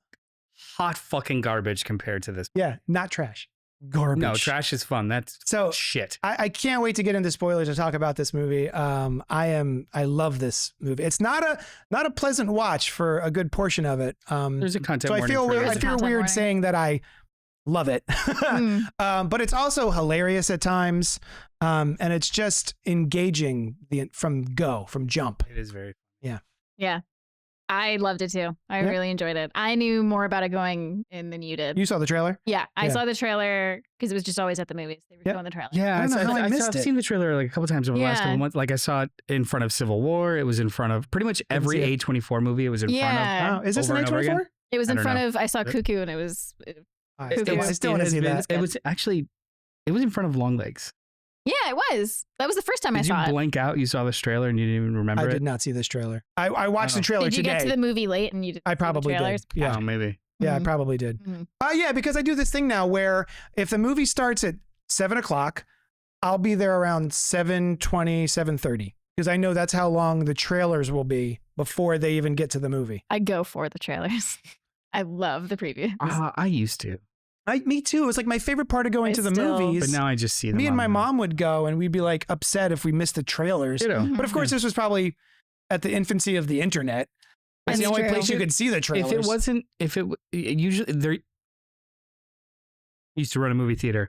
hot fucking garbage compared to this. Yeah, not trash. Garbage. No, trash is fun. That's so shit. I can't wait to get into spoilers to talk about this movie. I love this movie. It's not a pleasant watch for a good portion of it. There's a content so warning. I feel weird saying that I love it. But it's also hilarious at times. And it's just engaging from jump. It is very. Yeah. I loved it too. I really enjoyed it. I knew more about it going in than you did. You saw the trailer? Yeah. I saw the trailer because it was just always at the movies. They were showing the trailer. Yeah. I don't know how I missed it. I've seen the trailer like a couple times over the last couple months. Like I saw it in front of Civil War. It was in front of pretty much every A24 movie. It was in front of. Oh, is this an A24? It was in front of, I saw Cuckoo and it was. I still want to see that. It was in front of Longlegs. Yeah, it was. That was the first time I saw it. Did you blank out? You saw this trailer and you didn't even remember it? I did not see this trailer. I watched the trailer today. Did you get to the movie late and you did I probably the trailers? did. Yeah, maybe. Yeah, I probably did. Yeah, because I do this thing now where if the movie starts at 7:00, I'll be there around 7:20, 7:30 because I know that's how long the trailers will be before they even get to the movie. I go for the trailers. I love the preview. I used to. Me too. It was like my favorite part of going to the movies. But now I just see them. Me and my mom would go and we'd be like upset if we missed the trailers. But of course, this was probably at the infancy of the internet. It's the only place you could see the trailers. Usually there used to run a movie theater.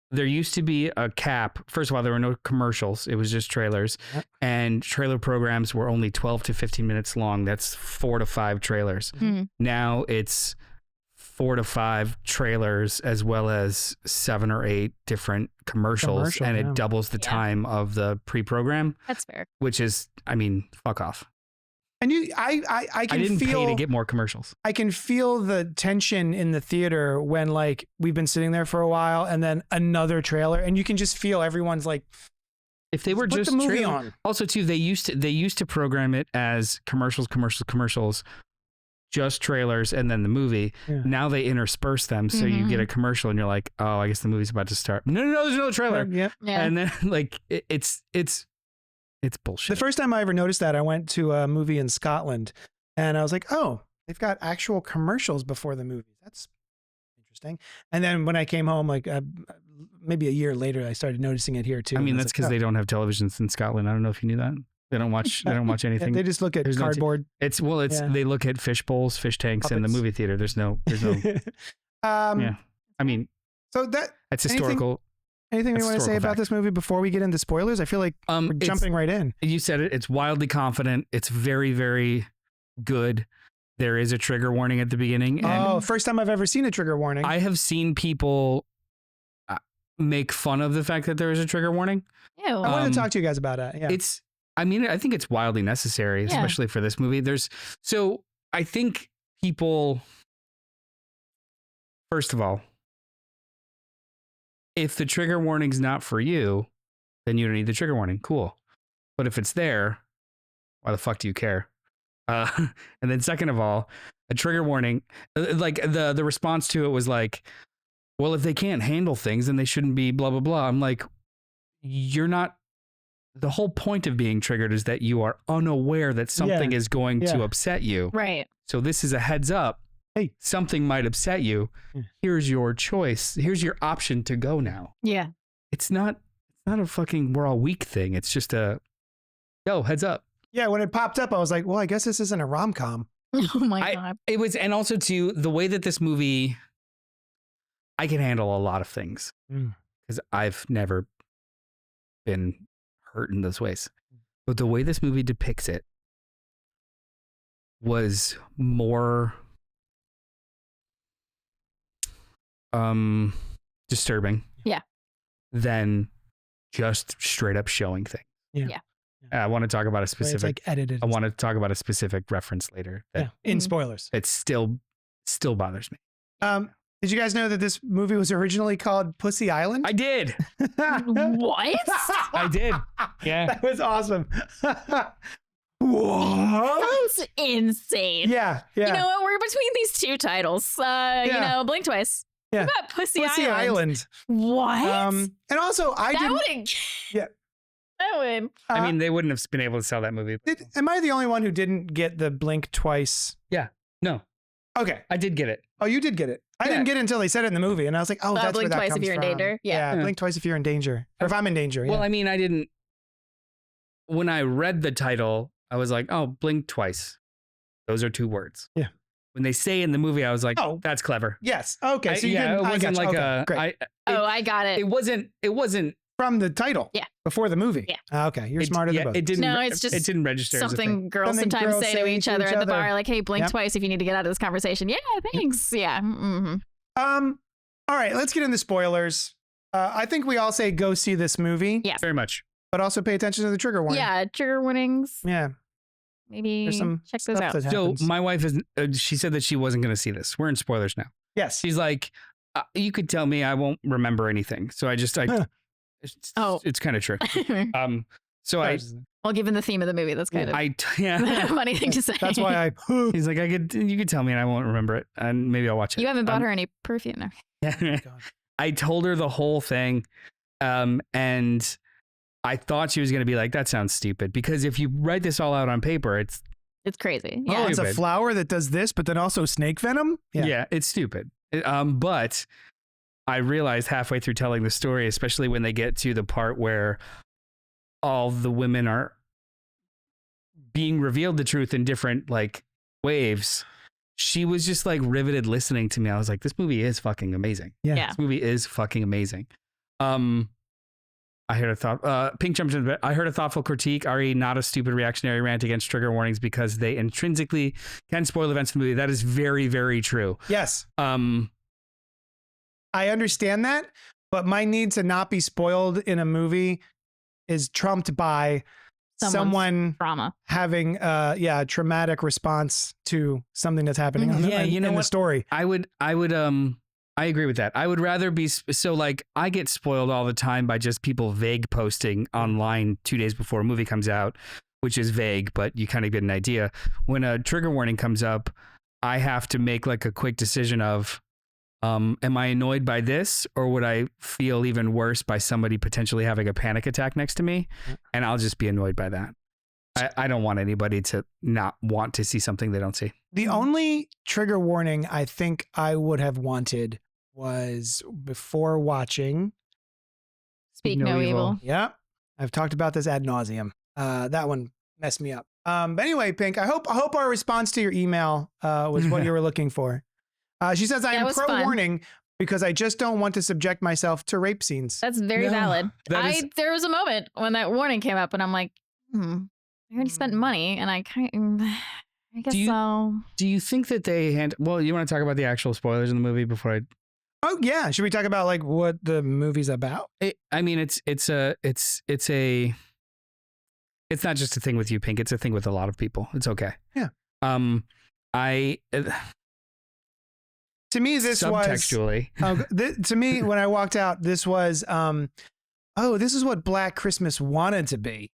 There used to be a cap. First of all, there were no commercials. It was just trailers. Yep. And trailer programs were only 12 to 15 minutes long. That's 4 to 5 trailers. Now it's 4 to 5 trailers as well as 7 or 8 different commercials, and it doubles the time of the pre-program. That's fair. Which is, fuck off. And I didn't pay to get more commercials. I can feel the tension in the theater when like we've been sitting there for a while and then another trailer, and you can just feel everyone's like, if they were put just the movie on. Also too, they used to program it as commercials, just trailers, and then the movie. Yeah. Now they intersperse them, so you get a commercial, and you're like, "Oh, I guess the movie's about to start." No, there's no trailer. Yeah. And then like it's bullshit. The first time I ever noticed that, I went to a movie in Scotland, and I was like, "Oh, they've got actual commercials before the movie. That's interesting." And then when I came home, like maybe a year later, I started noticing it here too. That's because they don't have televisions in Scotland. I don't know if you knew that. They don't watch anything. They just look at cardboard. They look at fish bowls, fish tanks Puppets. in the movie theater. There's no yeah. So that's historical. Anything we want to say about this movie before we get into spoilers? I feel like we're jumping right in. You said it. It's wildly confident. It's very, very good. There is a trigger warning at the beginning. And first time I've ever seen a trigger warning. I have seen people make fun of the fact that there is a trigger warning. Ew. I wanted to talk to you guys about it. Yeah. I think it's wildly necessary, especially for this movie. I think people, first of all, if the trigger warning's not for you, then you don't need the trigger warning. Cool. But if it's there, why the fuck do you care? And then second of all, a trigger warning, like the response to it was like, well, if they can't handle things, then they shouldn't be blah, blah, blah. I'm like, you're not. The whole point of being triggered is that you are unaware that something is going to upset you. Right. So this is a heads up. Hey, something might upset you. Here's your choice. Here's your option to go now. Yeah. It's not a fucking we're all weak thing. It's just heads up. Yeah. When it popped up, I was like, well, I guess this isn't a rom-com. Oh my God. It was, and also too, the way that this movie, I can handle a lot of things. because I've never been hurt in those ways. But the way this movie depicts it was more disturbing. Yeah. Than just straight up showing things. Yeah. I want to talk about a specific. It's like edited. I want to talk about a specific reference later. In spoilers. It still bothers me. Did you guys know that this movie was originally called Pussy Island? I did. What? I did. Yeah. That was awesome. What? That's insane. Yeah. You know what? We're between these two titles. Blink twice. Yeah. What about Pussy Island. What? And also, that wouldn't. Yeah. That would. I mean, they wouldn't have been able to sell that movie. Am I the only one who didn't get the blink twice? Yeah. No. Okay. I did get it. Oh, you did get it. I didn't get it until they said it in the movie, and I was like, oh, that's blink where that twice comes if you're from. in danger. Yeah. Blink twice if you're in danger. Or if I'm in danger. Well, yeah. I mean, I didn't. When I read the title, I was like, oh, blink twice. Those are two words. Yeah. When they say in the movie, I was like, Oh. that's clever. Yes. Okay. So it wasn't like a. great. I got it. It wasn't From the title. Yeah. Before the movie. Yeah. Okay. You're smarter than both. It didn't. No, it's just it didn't register as a thing. Something girls Something sometimes girls say to each other at the bar, like, "Hey, blink Yep. twice if you need to get out of this conversation." Yeah, thanks. Yeah. Mm-hmm. All right. Let's get into spoilers. I think we all say go see this movie. Yes. Very much. But also pay attention to the trigger warning. Yeah, trigger warnings. Yeah. Maybe There's some check those stuff out. that So happens. my wife is. She said that she wasn't going to see this. We're in spoilers now. Yes. She's like, you could tell me I won't remember anything. So I just. It's kind of true. So Well, given the theme of the movie, that's kind of a funny thing to say. That's why I. He's like, you could tell me and I won't remember it, and maybe I'll watch it. You haven't bought her any perfume, no? Yeah. I told her the whole thing, and I thought she was going to be like, that sounds stupid, because if you write this all out on paper, it's crazy. Oh, Yeah. it's a Stupid. flower that does this, but then also snake venom? yeah, it's stupid. But I realized halfway through telling the story, especially when they get to the part where all the women are being revealed the truth in different like waves, she was just like riveted listening to me. I was like, this movie is fucking amazing. Yeah. This movie is fucking amazing. I heard a thought. Pink jumped in a bit. I heard a thoughtful critique. Ari, not a stupid reactionary rant against trigger warnings because they intrinsically can spoil events in the movie. That is very, very true. Yes. I understand that, but my need to not be spoiled in a movie is trumped by someone trauma having a traumatic response to something that's happening in the story. I agree with that. I would rather be so like I get spoiled all the time by just people vague posting online 2 days before a movie comes out, which is vague, but you kind of get an idea. When a trigger warning comes up, I have to make like a quick decision of, am I annoyed by this, or would I feel even worse by somebody potentially having a panic attack next to me? And I'll just be annoyed by that. I don't want anybody to not want to see something they don't see. The only trigger warning I think I would have wanted was before watching. Speak No Evil. Yeah. I've talked about this ad nauseum. That one messed me up. But anyway, Pink, I hope our response to your email was what you were looking for. She says, I am pro-warning because I just don't want to subject myself to rape scenes. That's very valid. There was a moment when that warning came up and I'm like, I already spent money and I guess so. Do you think that they well, you want to talk about the actual spoilers in the movie before I... Oh yeah. Should we talk about like what the movie's about? I mean, it's not just a thing with you, Pink. It's a thing with a lot of people. It's okay. Yeah. To me, this subtextually. To me, when I walked out, this was, this is what Black Christmas wanted to be.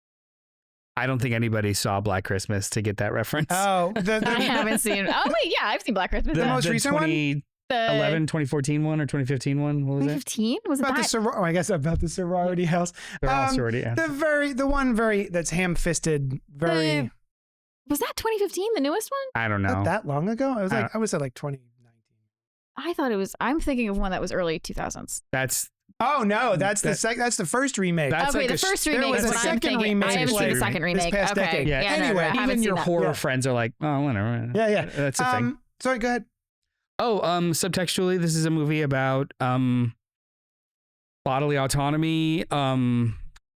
I don't think anybody saw Black Christmas to get that reference. Oh, I haven't seen. Oh wait, yeah, I've seen Black Christmas. The most recent one, 2014 one or 2015 one. What was 2015 was about that? I guess about the sorority house. They're all sorority. Yeah. The one that's ham-fisted. Very. Was that 2015, the newest one? I don't know. Not that long ago. I was at like 2019. I thought it was. I'm thinking of one that was early 2000s. That's. Oh no, that's the first remake. That's okay, like the first remake was is a what I'm second thinking. remake. I haven't seen the second This remake. past Okay. decade. Yeah. Anyway, no, even your horror Yeah. friends are like, oh, whatever. Yeah. That's a thing. Sorry, go ahead. Oh, subtextually, this is a movie about bodily autonomy,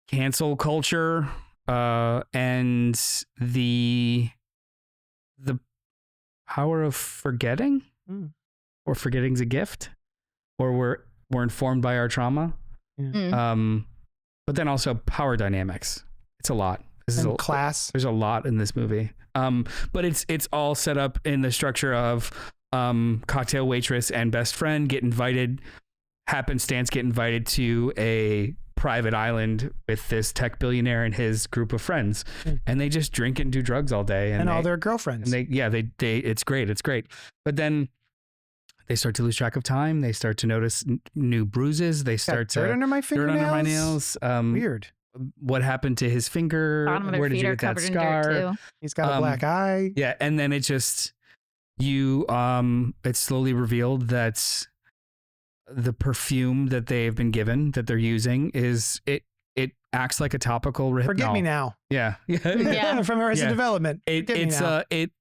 cancel culture, and the power of forgetting, or forgetting's a gift, or we're informed by our trauma. But then also power dynamics. It's a lot. Class. There's a lot in this movie. But it's all set up in the structure of cocktail waitress and best friend get invited to a private island with this tech billionaire and his group of friends, and they just drink and do drugs all day, and all their girlfriends. And they it's great. But then they start to lose track of time. They start to notice new bruises. They start to dirt under my fingernails. Dirt under my nails. Weird. What happened to his finger? Where did you get that scar? He's got a black eye. Yeah, and then it just it's slowly revealed that the perfume that they've been given, that they're using, is it acts like a topical rehypnol. Forget Me Now. Yeah. From Arrested Development. It makes Arrested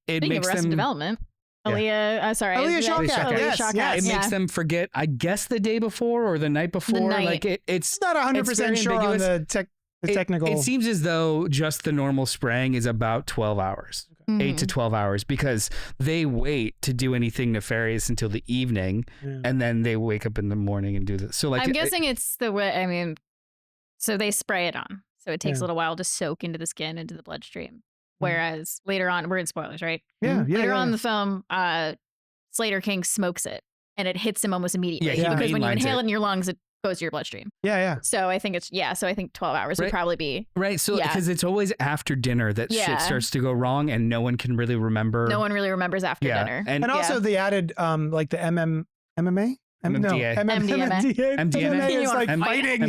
them Development. Aaliyah Shawkat. It makes them forget, I guess, the day before or the night before. Like it's not 100% sure on the technical. It seems as though just the normal spraying is about 12 hours, 8 to 12 hours, because they wait to do anything nefarious until the evening, and then they wake up in the morning and do this. So like, I'm guessing it's the way. I mean, so they spray it on, so it takes a little while to soak into the skin, into the bloodstream. Whereas later on, we're in spoilers, right? Later on in the film, Slater King smokes it, and it hits him almost immediately. Because when you inhale it in your lungs, it goes to your bloodstream. So I think so I think 12 hours would probably be right. So because it's always after dinner that shit starts to go wrong, and no one can really remember. No one really remembers after dinner. And also they added like the MMA. MDMA is like fighting.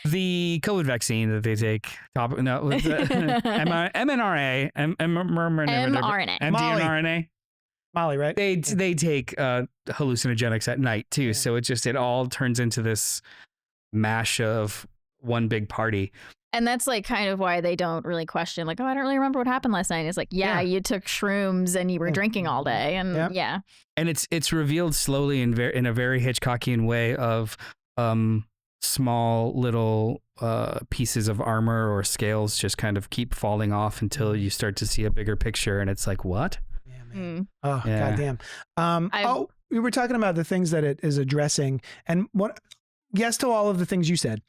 The COVID vaccine that they take. mRNA. Molly, right? They take hallucinogenics at night too. So it all turns into this mash of one big party. And that's like kind of why they don't really question, like, oh, I don't really remember what happened last night. It's like, you took shrooms and you were drinking all day, and And it's revealed slowly in a very Hitchcockian way of small little pieces of armor or scales just kind of keep falling off until you start to see a bigger picture, and it's like, what? Oh, goddamn. We were talking about the things that it is addressing, and yes to all of the things you said.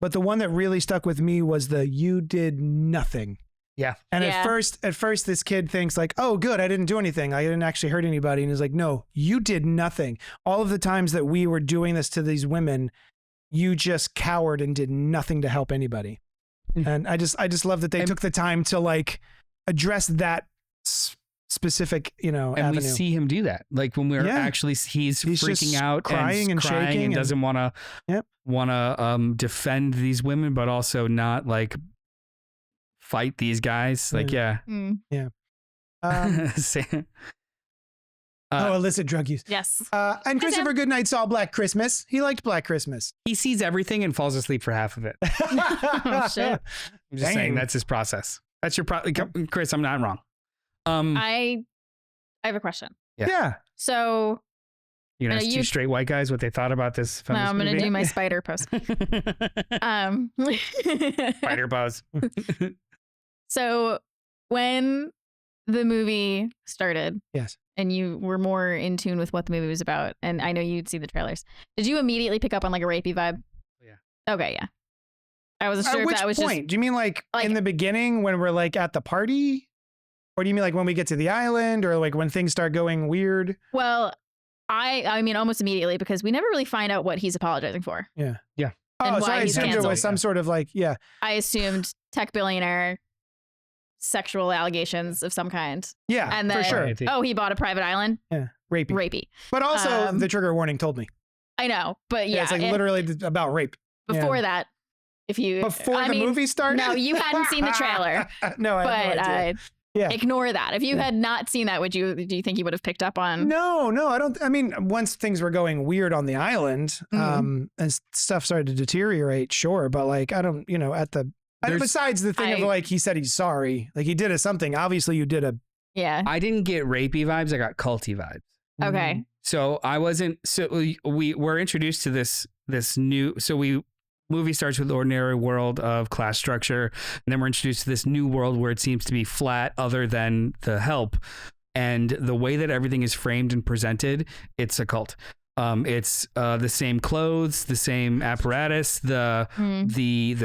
But the one that really stuck with me was you did nothing. Yeah. And at first this kid thinks like, oh, good, I didn't do anything. I didn't actually hurt anybody. And he's like, no, you did nothing. All of the times that we were doing this to these women, you just cowered and did nothing to help anybody. And I just love that they took the time to like address that specific, avenue. We see him do that. Like when we're he's freaking out, crying and shaking, and doesn't want to defend these women, but also not like fight these guys. Like, illicit drug use. Yes. And Christopher Goodnight saw Black Christmas. He liked Black Christmas. He sees everything and falls asleep for half of it. Oh, shit. I'm just saying that's his process. That's your Chris, I'm not wrong. I have a question. Yeah. So you're gonna ask two straight white guys what they thought about this film. No, I'm gonna do my spider pose. Spider pose. So when the movie started, yes, and you were more in tune with what the movie was about, and I know you'd see the trailers, did you immediately pick up on like a rapey vibe? Yeah. Okay, yeah. I wasn't sure if that was point? Do you mean like in the beginning when we're like at the party? Or do you mean like when we get to the island, or like when things start going weird? Well, I mean almost immediately, because we never really find out what he's apologizing for. Yeah. And so I assumed it was some sort of like, I assumed tech billionaire, sexual allegations of some kind. Yeah, and then, for sure. Oh, he bought a private island? Yeah, rapey. But also the trigger warning told me. I know, but it's like literally about rape. Before that, Before the movie started? No, you hadn't seen the trailer. No, I had no idea. Ignore that. If you had not seen that, do you think you would have picked up on? No, I don't. I mean, once things were going weird on the island, and stuff started to deteriorate, sure. But like, I don't, besides the thing of like, he said he's sorry. Like he did something. Obviously you did I didn't get rapey vibes. I got culty vibes. Okay. So I wasn't. So we were introduced to this new. Movie starts with the ordinary world of class structure, and then we're introduced to this new world where it seems to be flat, other than the help, and the way that everything is framed and presented, it's a cult. It's the same clothes, the same apparatus. The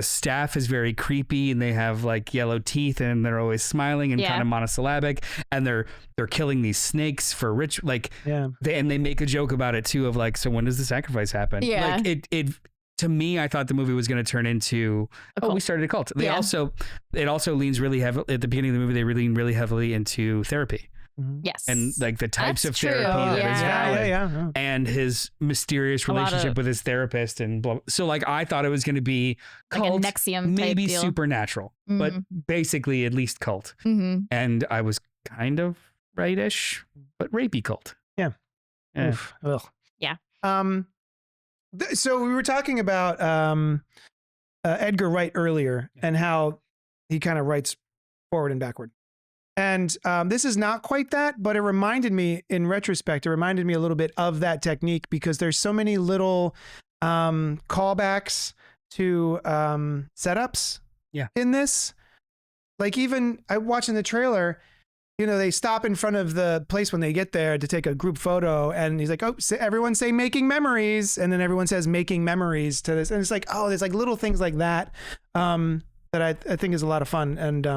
staff is very creepy, and they have like yellow teeth, and they're always smiling and kind of monosyllabic. And they're killing these snakes for rich, like, and they make a joke about it too, of like, so when does the sacrifice happen? Yeah. Like it to me, I thought the movie was going to turn into we started a cult. It also leans really heavily at the beginning of the movie. They lean really heavily into therapy. Yes. And like the types That's of therapy that is valid, Yeah. and his mysterious relationship with his therapist, and blah. So like I thought it was going to be cult, like a NXIVM maybe type deal. Supernatural, but basically at least cult. And I was kind of rightish, but rapey cult. Yeah. Oof. Yeah. So we were talking about Edgar Wright earlier, and how he kind of writes forward and backward. And this is not quite that, but it reminded me, in retrospect, a little bit of that technique, because there's so many little callbacks to setups in this. Like, even I watching the trailer, they stop in front of the place when they get there to take a group photo, and he's like, "Oh, everyone say making memories," and then everyone says making memories to this, and it's like, oh, there's like little things like that. That I think is a lot of fun, and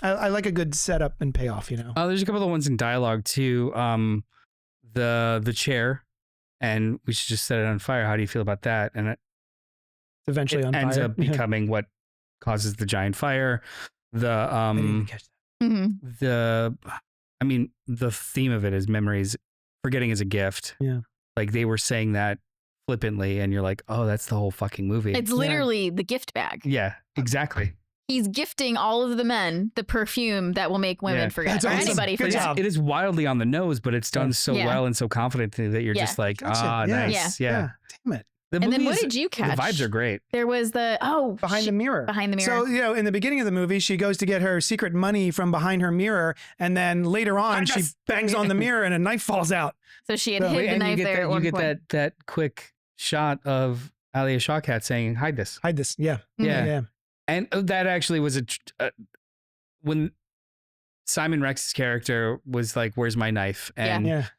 I like a good setup and payoff. There's a couple of ones in dialogue too. The chair, and we should just set it on fire. How do you feel about that? And it eventually ends up becoming what causes the giant fire. The theme of it is memories. Forgetting is a gift. Yeah, like they were saying that flippantly, and you're like, oh, that's the whole fucking movie. It's literally the gift bag. Yeah, exactly. He's gifting all of the men the perfume that will make women forget, or awesome. anybody forget. It is wildly on the nose, but it's done so well and so confidently that you're just like, nice. Yeah. Damn it. And then what did you catch? The vibes are great. There was behind the mirror. Behind the mirror. So, in the beginning of the movie, she goes to get her secret money from behind her mirror, and then later on, she bangs on the mirror and a knife falls out. So she had hid the knife there. You get that quick shot of Alia Shawkat saying, "Hide this." Hide this. Yeah. Yeah. And that actually was when Simon Rex's character was like, "Where's my knife?" And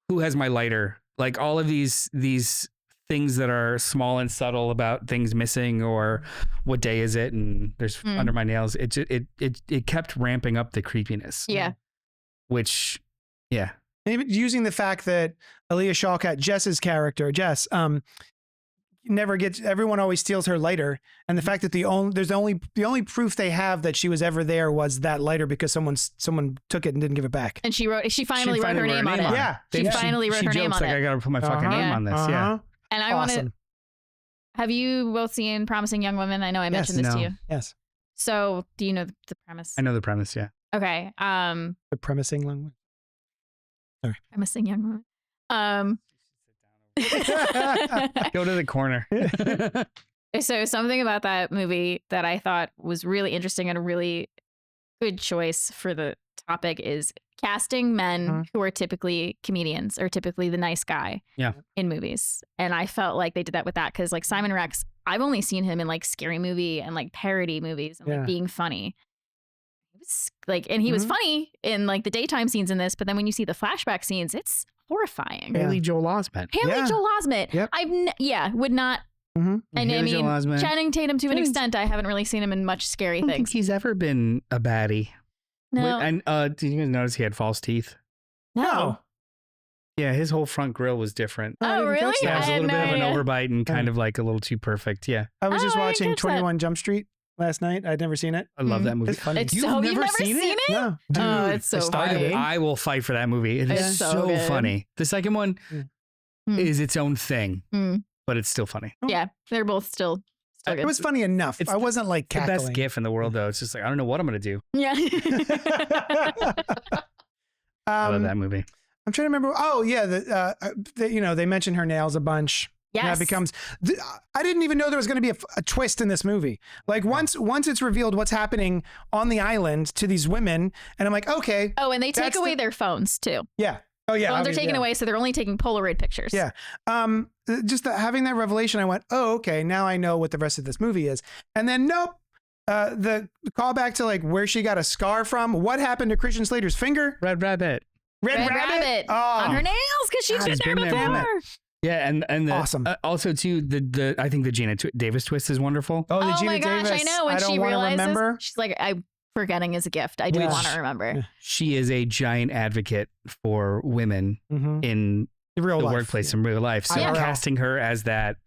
who has my lighter? Like all of these things that are small and subtle about things missing, or what day is it? And there's under my nails. It kept ramping up the creepiness. Yeah. Which, maybe using the fact that Alia Shawkat, Jess's character, Jess, never gets. Everyone always steals her lighter, and the fact that the only proof they have that she was ever there was that lighter, because someone took it and didn't give it back. And she finally wrote her name on it. Yeah, she finally wrote her name on it. I gotta put my fucking name on this. Yeah. And I want to. Have you both seen Promising Young Women? I know I mentioned this to you. Yes. So, do you know the premise? I know the premise. Yeah. Okay. The premising language. Sorry. Promising Young Women. Go to the corner. So something about that movie that I thought was really interesting and a really good choice for the topic is casting men who are typically comedians or typically the nice guy in movies. And I felt like they did that with that, because like Simon Rex, I've only seen him in like scary movie and like parody movies and like being funny. It was like, and he was funny in like the daytime scenes in this, but then when you see the flashback scenes, it's horrifying. Haley Joel Osment. Joel Osment. Yep. Would not. Mm-hmm. And I mean, Channing Tatum to an extent, I haven't really seen him in much scary things. I don't think he's ever been a baddie. No. And did you guys notice he had false teeth? No. Yeah, his whole front grill was different. Oh, really? Yeah, it was a little bit of an overbite and kind of like a little too perfect. Yeah. I was just watching 21 Jump Street last night. I'd never seen it. I love that movie. It's funny. You've never seen it? No. Dude, it's so funny. I will fight for that movie. It is so funny. The second one is its own thing, but it's still funny. Yeah, they're both still good. It was funny enough. I wasn't like cackling. The best gif in the world, though. It's just like, I don't know what I'm going to do. Yeah. I love that movie. I'm trying to remember. Oh, yeah. They mentioned her nails a bunch. Yes. That becomes. I didn't even know there was going to be a twist in this movie. Like once it's revealed what's happening on the island to these women, and I'm like, okay. Oh, and they take away their phones too. Yeah. Oh yeah, Phones are taken away, so they're only taking Polaroid pictures. Yeah. Just having that revelation, I went, oh, okay, now I know what the rest of this movie is. And then nope. The callback to like where she got a scar from. What happened to Christian Slater's finger? Red Rabbit. Red Rabbit Oh. on her nails because she's been there before. Yeah, and the, awesome. Also too, the I think the Gina Davis twist is wonderful. Oh, the Gina my gosh, Davis. I know. When I don't she want to realizes, remember. she's like, I'm forgetting is a gift. I do want to remember. She is a giant advocate for women in the real life, workplace in real life. So casting her as that,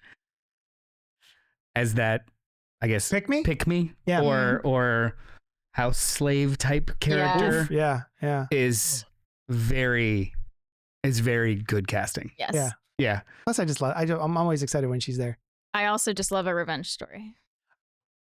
I guess, pick me, yeah, or house slave type character, is very good casting. Yes. Yeah. Plus, I'm always excited when she's there. I also just love a revenge story.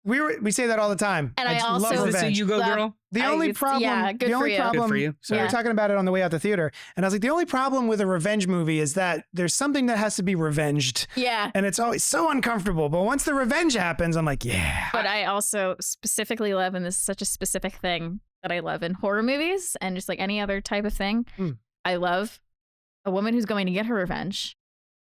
We say that all the time. And I also love is this a you go girl? The only problem, good for you. Good for you. We were talking about it on the way out the theater, and I was like, the only problem with a revenge movie is that there's something that has to be revenged. Yeah. And it's always so uncomfortable. But once the revenge happens, I'm like, yeah. But I also specifically love, and this is such a specific thing that I love in horror movies and just like any other type of thing. I love a woman who's going to get her revenge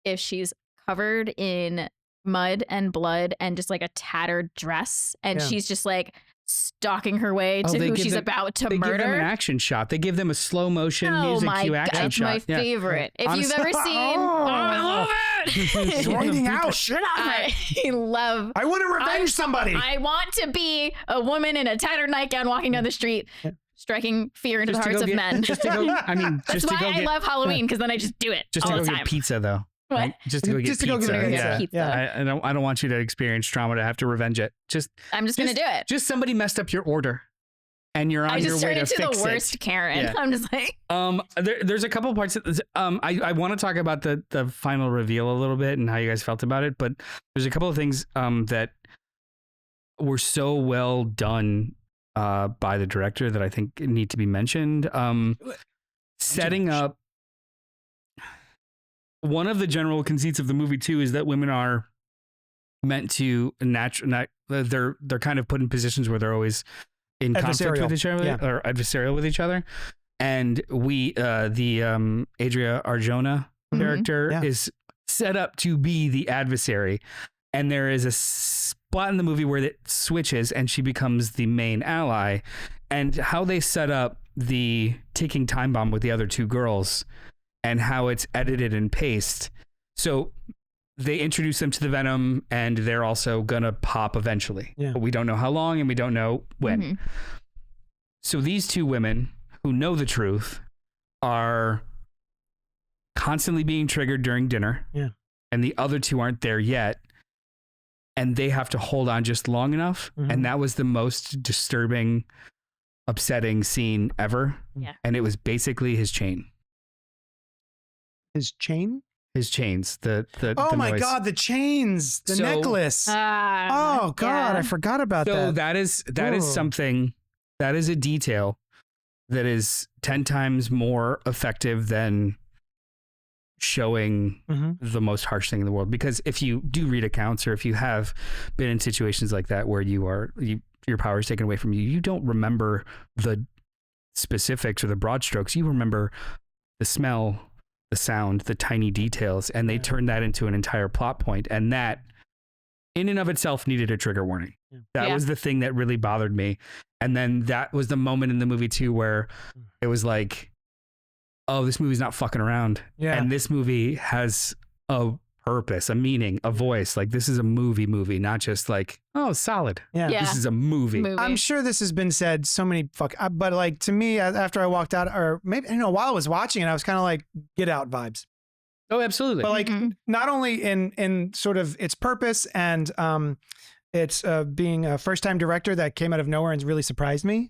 if she's covered in mud and blood and just like a tattered dress, and she's just like stalking her way to who she's about to murder. They give them an action shot. They give them a slow motion music cue action shot. That's my favorite. If Honestly, you've ever seen, I love it. He's pointing out shit on I want to revenge somebody. I want to be a woman in a tattered nightgown walking down the street, striking fear into the hearts of men. Just to go, I mean, that's why I love Halloween, because then I just do it just all to the go time. get pizza though. What? Right? Just to go get pizza. Pizza. I don't want you to experience trauma to have to revenge it. I'm just gonna do it. Just somebody messed up your order, and you're on your way to fix it. I just turned into the worst Karen. Yeah. I'm just like, there's a couple parts. I want to talk about the final reveal a little bit and how you guys felt about it, but there's a couple of things that were so well done by the director that I think need to be mentioned. Setting up. One of the general conceits of the movie too is that women are meant to they're kind of put in positions where they're always in conflict with each other or adversarial with each other. And the Adria Arjona character is set up to be the adversary. And there is a spot in the movie where it switches and she becomes the main ally. And how they set up the ticking time bomb with the other two girls and how it's edited and paced. So they introduce them to the venom and they're also gonna pop eventually. Yeah. But we don't know how long and we don't know when. So these two women who know the truth are constantly being triggered during dinner. Yeah. And the other two aren't there yet. And they have to hold on just long enough. And that was the most disturbing, upsetting scene ever. Yeah. And it was basically his chain. His chain? His chains. The oh my noise. God, the chains, the necklace. Oh God, I forgot about that. So that is something, that is a detail that is 10 times more effective than showing the most harsh thing in the world. Because if you do read accounts or if you have been in situations like that where your power is taken away from you, you don't remember the specifics or the broad strokes. You remember the smell, the sound, the tiny details, and they turned that into an entire plot point. And that in and of itself needed a trigger warning. That was the thing that really bothered me. And then that was the moment in the movie too, where it was like, oh, this movie's not fucking around. Yeah. And this movie has a purpose, a meaning, a voice. Like this is a movie, not just like, oh, solid. Yeah. This is a movie. I'm sure this has been said so many but like to me, after I walked out, or maybe, while I was watching it, I was kind of like Get Out vibes. Oh, absolutely. But like not only in sort of its purpose and it's being a first time director that came out of nowhere and really surprised me.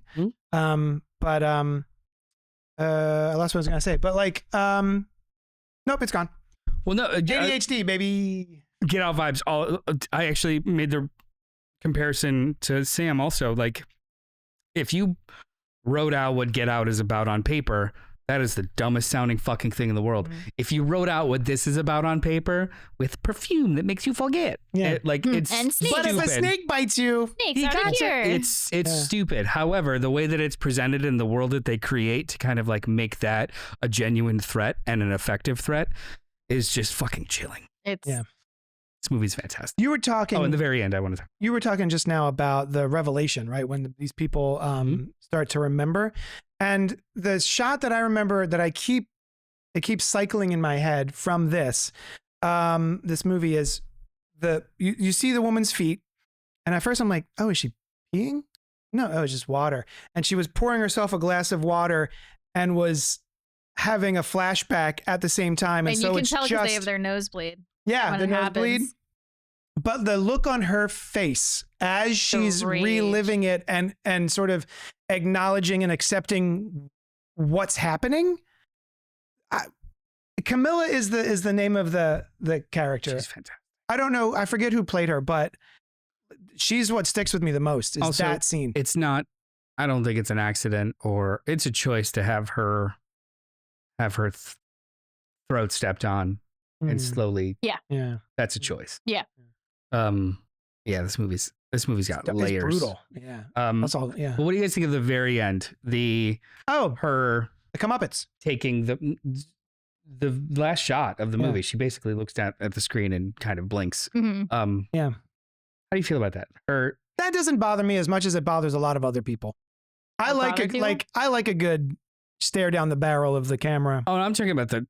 But I lost what I was gonna say. But like nope, it's gone. Well, no, ADHD, baby. Get Out vibes. I actually made the comparison to Sam also. Like, if you wrote out what Get Out is about on paper, That is the dumbest sounding fucking thing in the world. If you wrote out what this is about on paper with perfume that makes you forget, it's and snakes. But if a snake bites you, Snakes out here. It's stupid. However, the way that it's presented in the world that they create to kind of like make that a genuine threat and an effective threat is just fucking chilling. This movie's fantastic. You were talking. Oh, in the very end, I wanted to. You were talking just now about the revelation, right? When these people start to remember, and the shot that I remember that it keeps cycling in my head from this movie is you see the woman's feet, and at first I'm like, oh, is she peeing? No, it was just water, and she was pouring herself a glass of water, and was having a flashback at the same time, and so you can it's tell because just they have their nosebleed. Yeah, when the it nosebleed. happens. But the look on her face as she's reliving it and sort of acknowledging and accepting what's happening. Camilla is the name of the character. She's fantastic. I don't know. I forget who played her, but she's what sticks with me the most is Also, that scene. It's not, I don't think it's an accident or it's a choice to have her throat stepped on and slowly. Yeah. That's a choice. Yeah. This movie's got layers. It's brutal. Yeah. That's all. Yeah. But what do you guys think of the very end? Her the comeuppance taking the last shot of the movie. She basically looks down at the screen and kind of blinks. Mm-hmm. How do you feel about that? That doesn't bother me as much as it bothers a lot of other people. I like a good stare down the barrel of the camera. Oh, I'm talking about the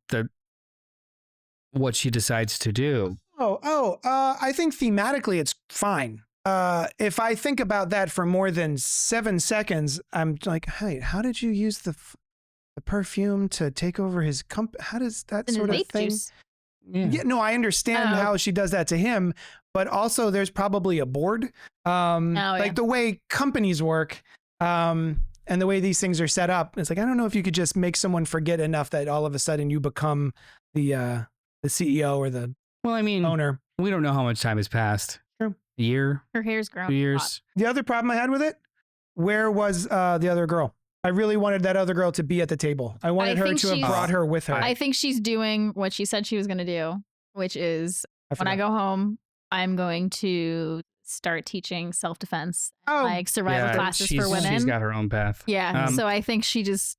what she decides to do. I think thematically it's fine. If I think about that for more than 7 seconds, I'm like, hey, how did you use the perfume to take over his company? How does that sort of thing? Yeah, no, I understand how she does that to him, but also there's probably a board, like the way companies work, and the way these things are set up. It's like, I don't know if you could just make someone forget enough that all of a sudden you become the CEO or the owner. We don't know how much time has passed. True. A year. Her hair's grown. 2 years. The other problem I had with it, where was the other girl? I really wanted that other girl to be at the table. I wanted her to have brought her with her. I think she's doing what she said she was going to do, which is when I go home, I'm going to start teaching self-defense, like survival classes for women. She's got her own path. Yeah. So I think she just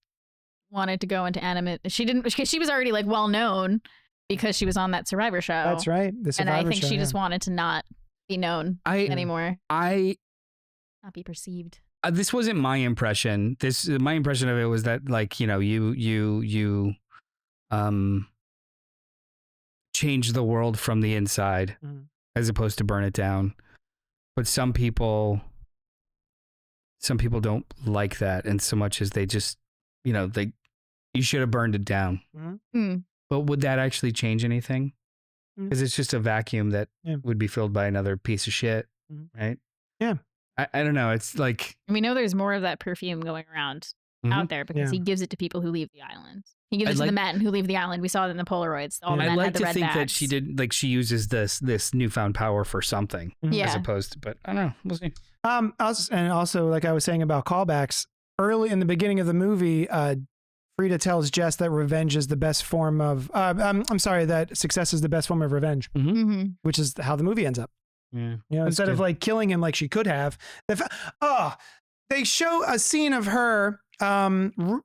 wanted to go into animate. She didn't, because she was already like well known because she was on that Survivor show. That's right. The Survivor and I think show, she just wanted to not be known anymore. Not be perceived. This wasn't my impression. My impression of it was that, like, you know, you change the world from the inside as opposed to burn it down. But some people don't like that, and so much as they just, you know, you should have burned it down. But would that actually change anything? Because it's just a vacuum that would be filled by another piece of shit, right? Yeah. I don't know. It's like, we know there's more of that perfume going around out there because he gives it to people who leave the island. He gives it to the men who leave the island. We saw it in the Polaroids. All the men I'd had the like to red think bags. that she uses this newfound power for something, as opposed to, but I don't know. We'll see. And also, like I was saying about callbacks, early in the beginning of the movie, Frida tells Jess that revenge is the best form of, that success is the best form of revenge, which is how the movie ends up. Yeah. You know, instead of like killing him like she could have. They show a scene of her, Frida,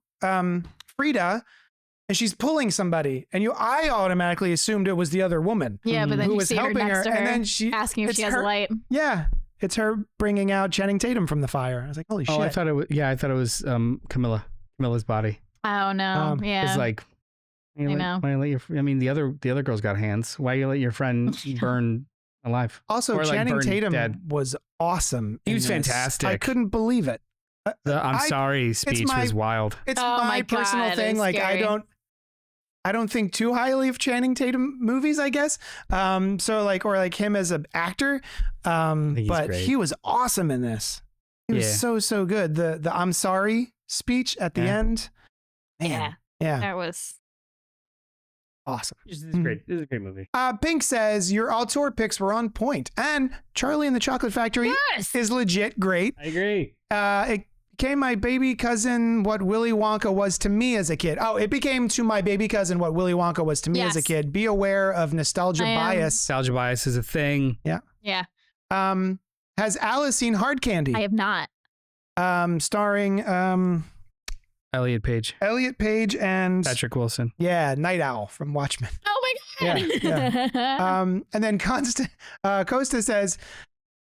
and she's pulling somebody, and I automatically assumed it was the other woman. Yeah, but then who you was see her helping next her, to her, and then she asking if she has a light. Yeah, it's her bringing out Channing Tatum from the fire. I was like, holy shit! I thought it was Camilla's body. Oh no! It's like, I know. Why let the other girl's got hands. Why you let your friend burn alive? Also, Channing Tatum was awesome. He was fantastic. I couldn't believe it. The I'm sorry speech was wild. It's my personal thing. Like scary. I don't think too highly of Channing Tatum movies, I guess. Or him as an actor. But great. he was awesome in this. He was so good. The I'm sorry speech at the end. Man. Yeah. That was awesome. This is great. This is a great movie. Pink says your auteur picks were on point, and Charlie and the Chocolate Factory is legit great. I agree. became my baby cousin what Willy Wonka was to me as a kid. Oh, it became to my baby cousin what Willy Wonka was to me as a kid. Be aware of nostalgia bias. Nostalgia bias is a thing. Yeah. Yeah. Has Alice seen Hard Candy? I have not. Starring Elliot Page. Elliot Page and Patrick Wilson. Yeah, Night Owl from Watchmen. Oh my God. Yeah. And then Costa says,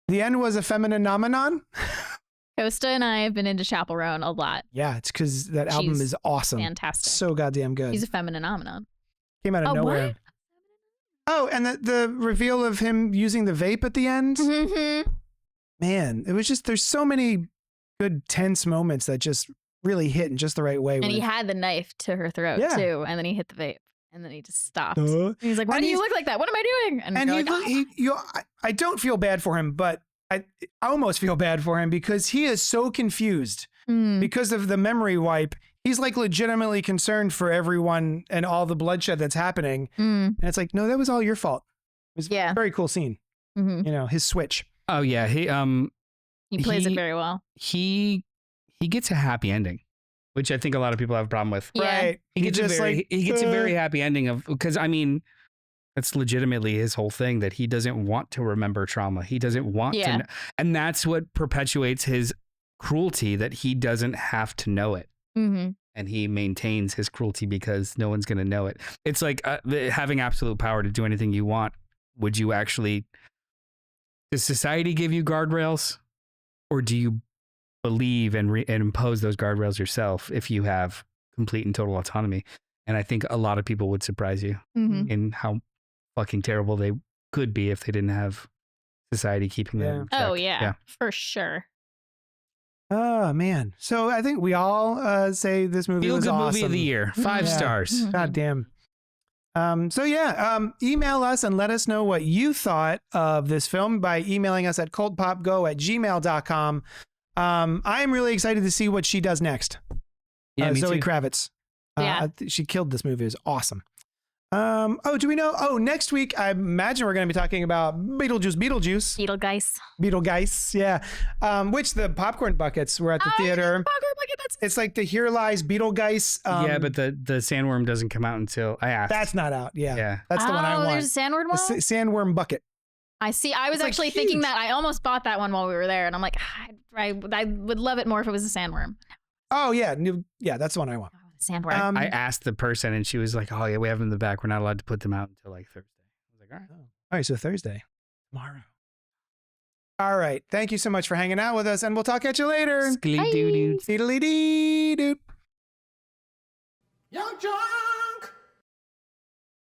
the end was a feminine nomenon. Costa and I have been into Chaperone a lot. Yeah, it's because that album is awesome. Fantastic. So goddamn good. He's a feminine nomenon. Came out of nowhere. What? Oh, and the reveal of him using the vape at the end. Mm-hmm. Man, it was just, there's so many good tense moments that just really hit in just the right way. And he had the knife to her throat too, and then he hit the vape, and then he just stopped. And he's like, "Why do you look like that? What am I doing?" And I don't feel bad for him, but I almost feel bad for him because he is so confused because of the memory wipe. He's like legitimately concerned for everyone and all the bloodshed that's happening. And it's like, no, that was all your fault. It was a very cool scene. You know, his switch. Oh yeah, he plays it very well. He gets a happy ending, which I think a lot of people have a problem with. Yeah. Right. He gets a very happy ending of, because I mean, that's legitimately his whole thing, that he doesn't want to remember trauma. He doesn't want to know, and that's what perpetuates his cruelty, that he doesn't have to know it. And he maintains his cruelty because no one's going to know it. It's like having absolute power to do anything you want. Would you actually, does society give you guardrails, or do you believe and impose those guardrails yourself if you have complete and total autonomy? And I think a lot of people would surprise you in how fucking terrible they could be if they didn't have society keeping them in check. Oh yeah, for sure. Oh man. So I think we all say this movie was awesome. Movie of the year. 5 stars. God damn. Email us and let us know what you thought of this film by emailing us at cultpopgo@gmail.com. I'm really excited to see what she does next. Yeah, me Zoe too. Kravitz. She killed this movie. It was awesome. Do we know? Oh, next week, I imagine we're going to be talking about Beetlejuice. Beetlegeist, yeah. Which the popcorn buckets were at the theater. Popcorn bucket, it's like the Here Lies Beetlegeist. Yeah, but the sandworm doesn't come out until I asked. That's not out. Yeah. That's the one I Oh, want. there's a sandworm one? The sandworm bucket. I see. I was actually thinking that. I almost bought that one while we were there, and I'm like, I would love it more if it was a sandworm. Oh, yeah. Yeah, that's the one I want. Sandworm. I asked the person, and she was like, "Oh yeah, we have them in the back. We're not allowed to put them out until like Thursday." I was like, "All right." All right, so Thursday, tomorrow. All right. Thank you so much for hanging out with us, and we'll talk at you later. Skly-doo-doo. Diddly-dee-doop. YUNKJunk!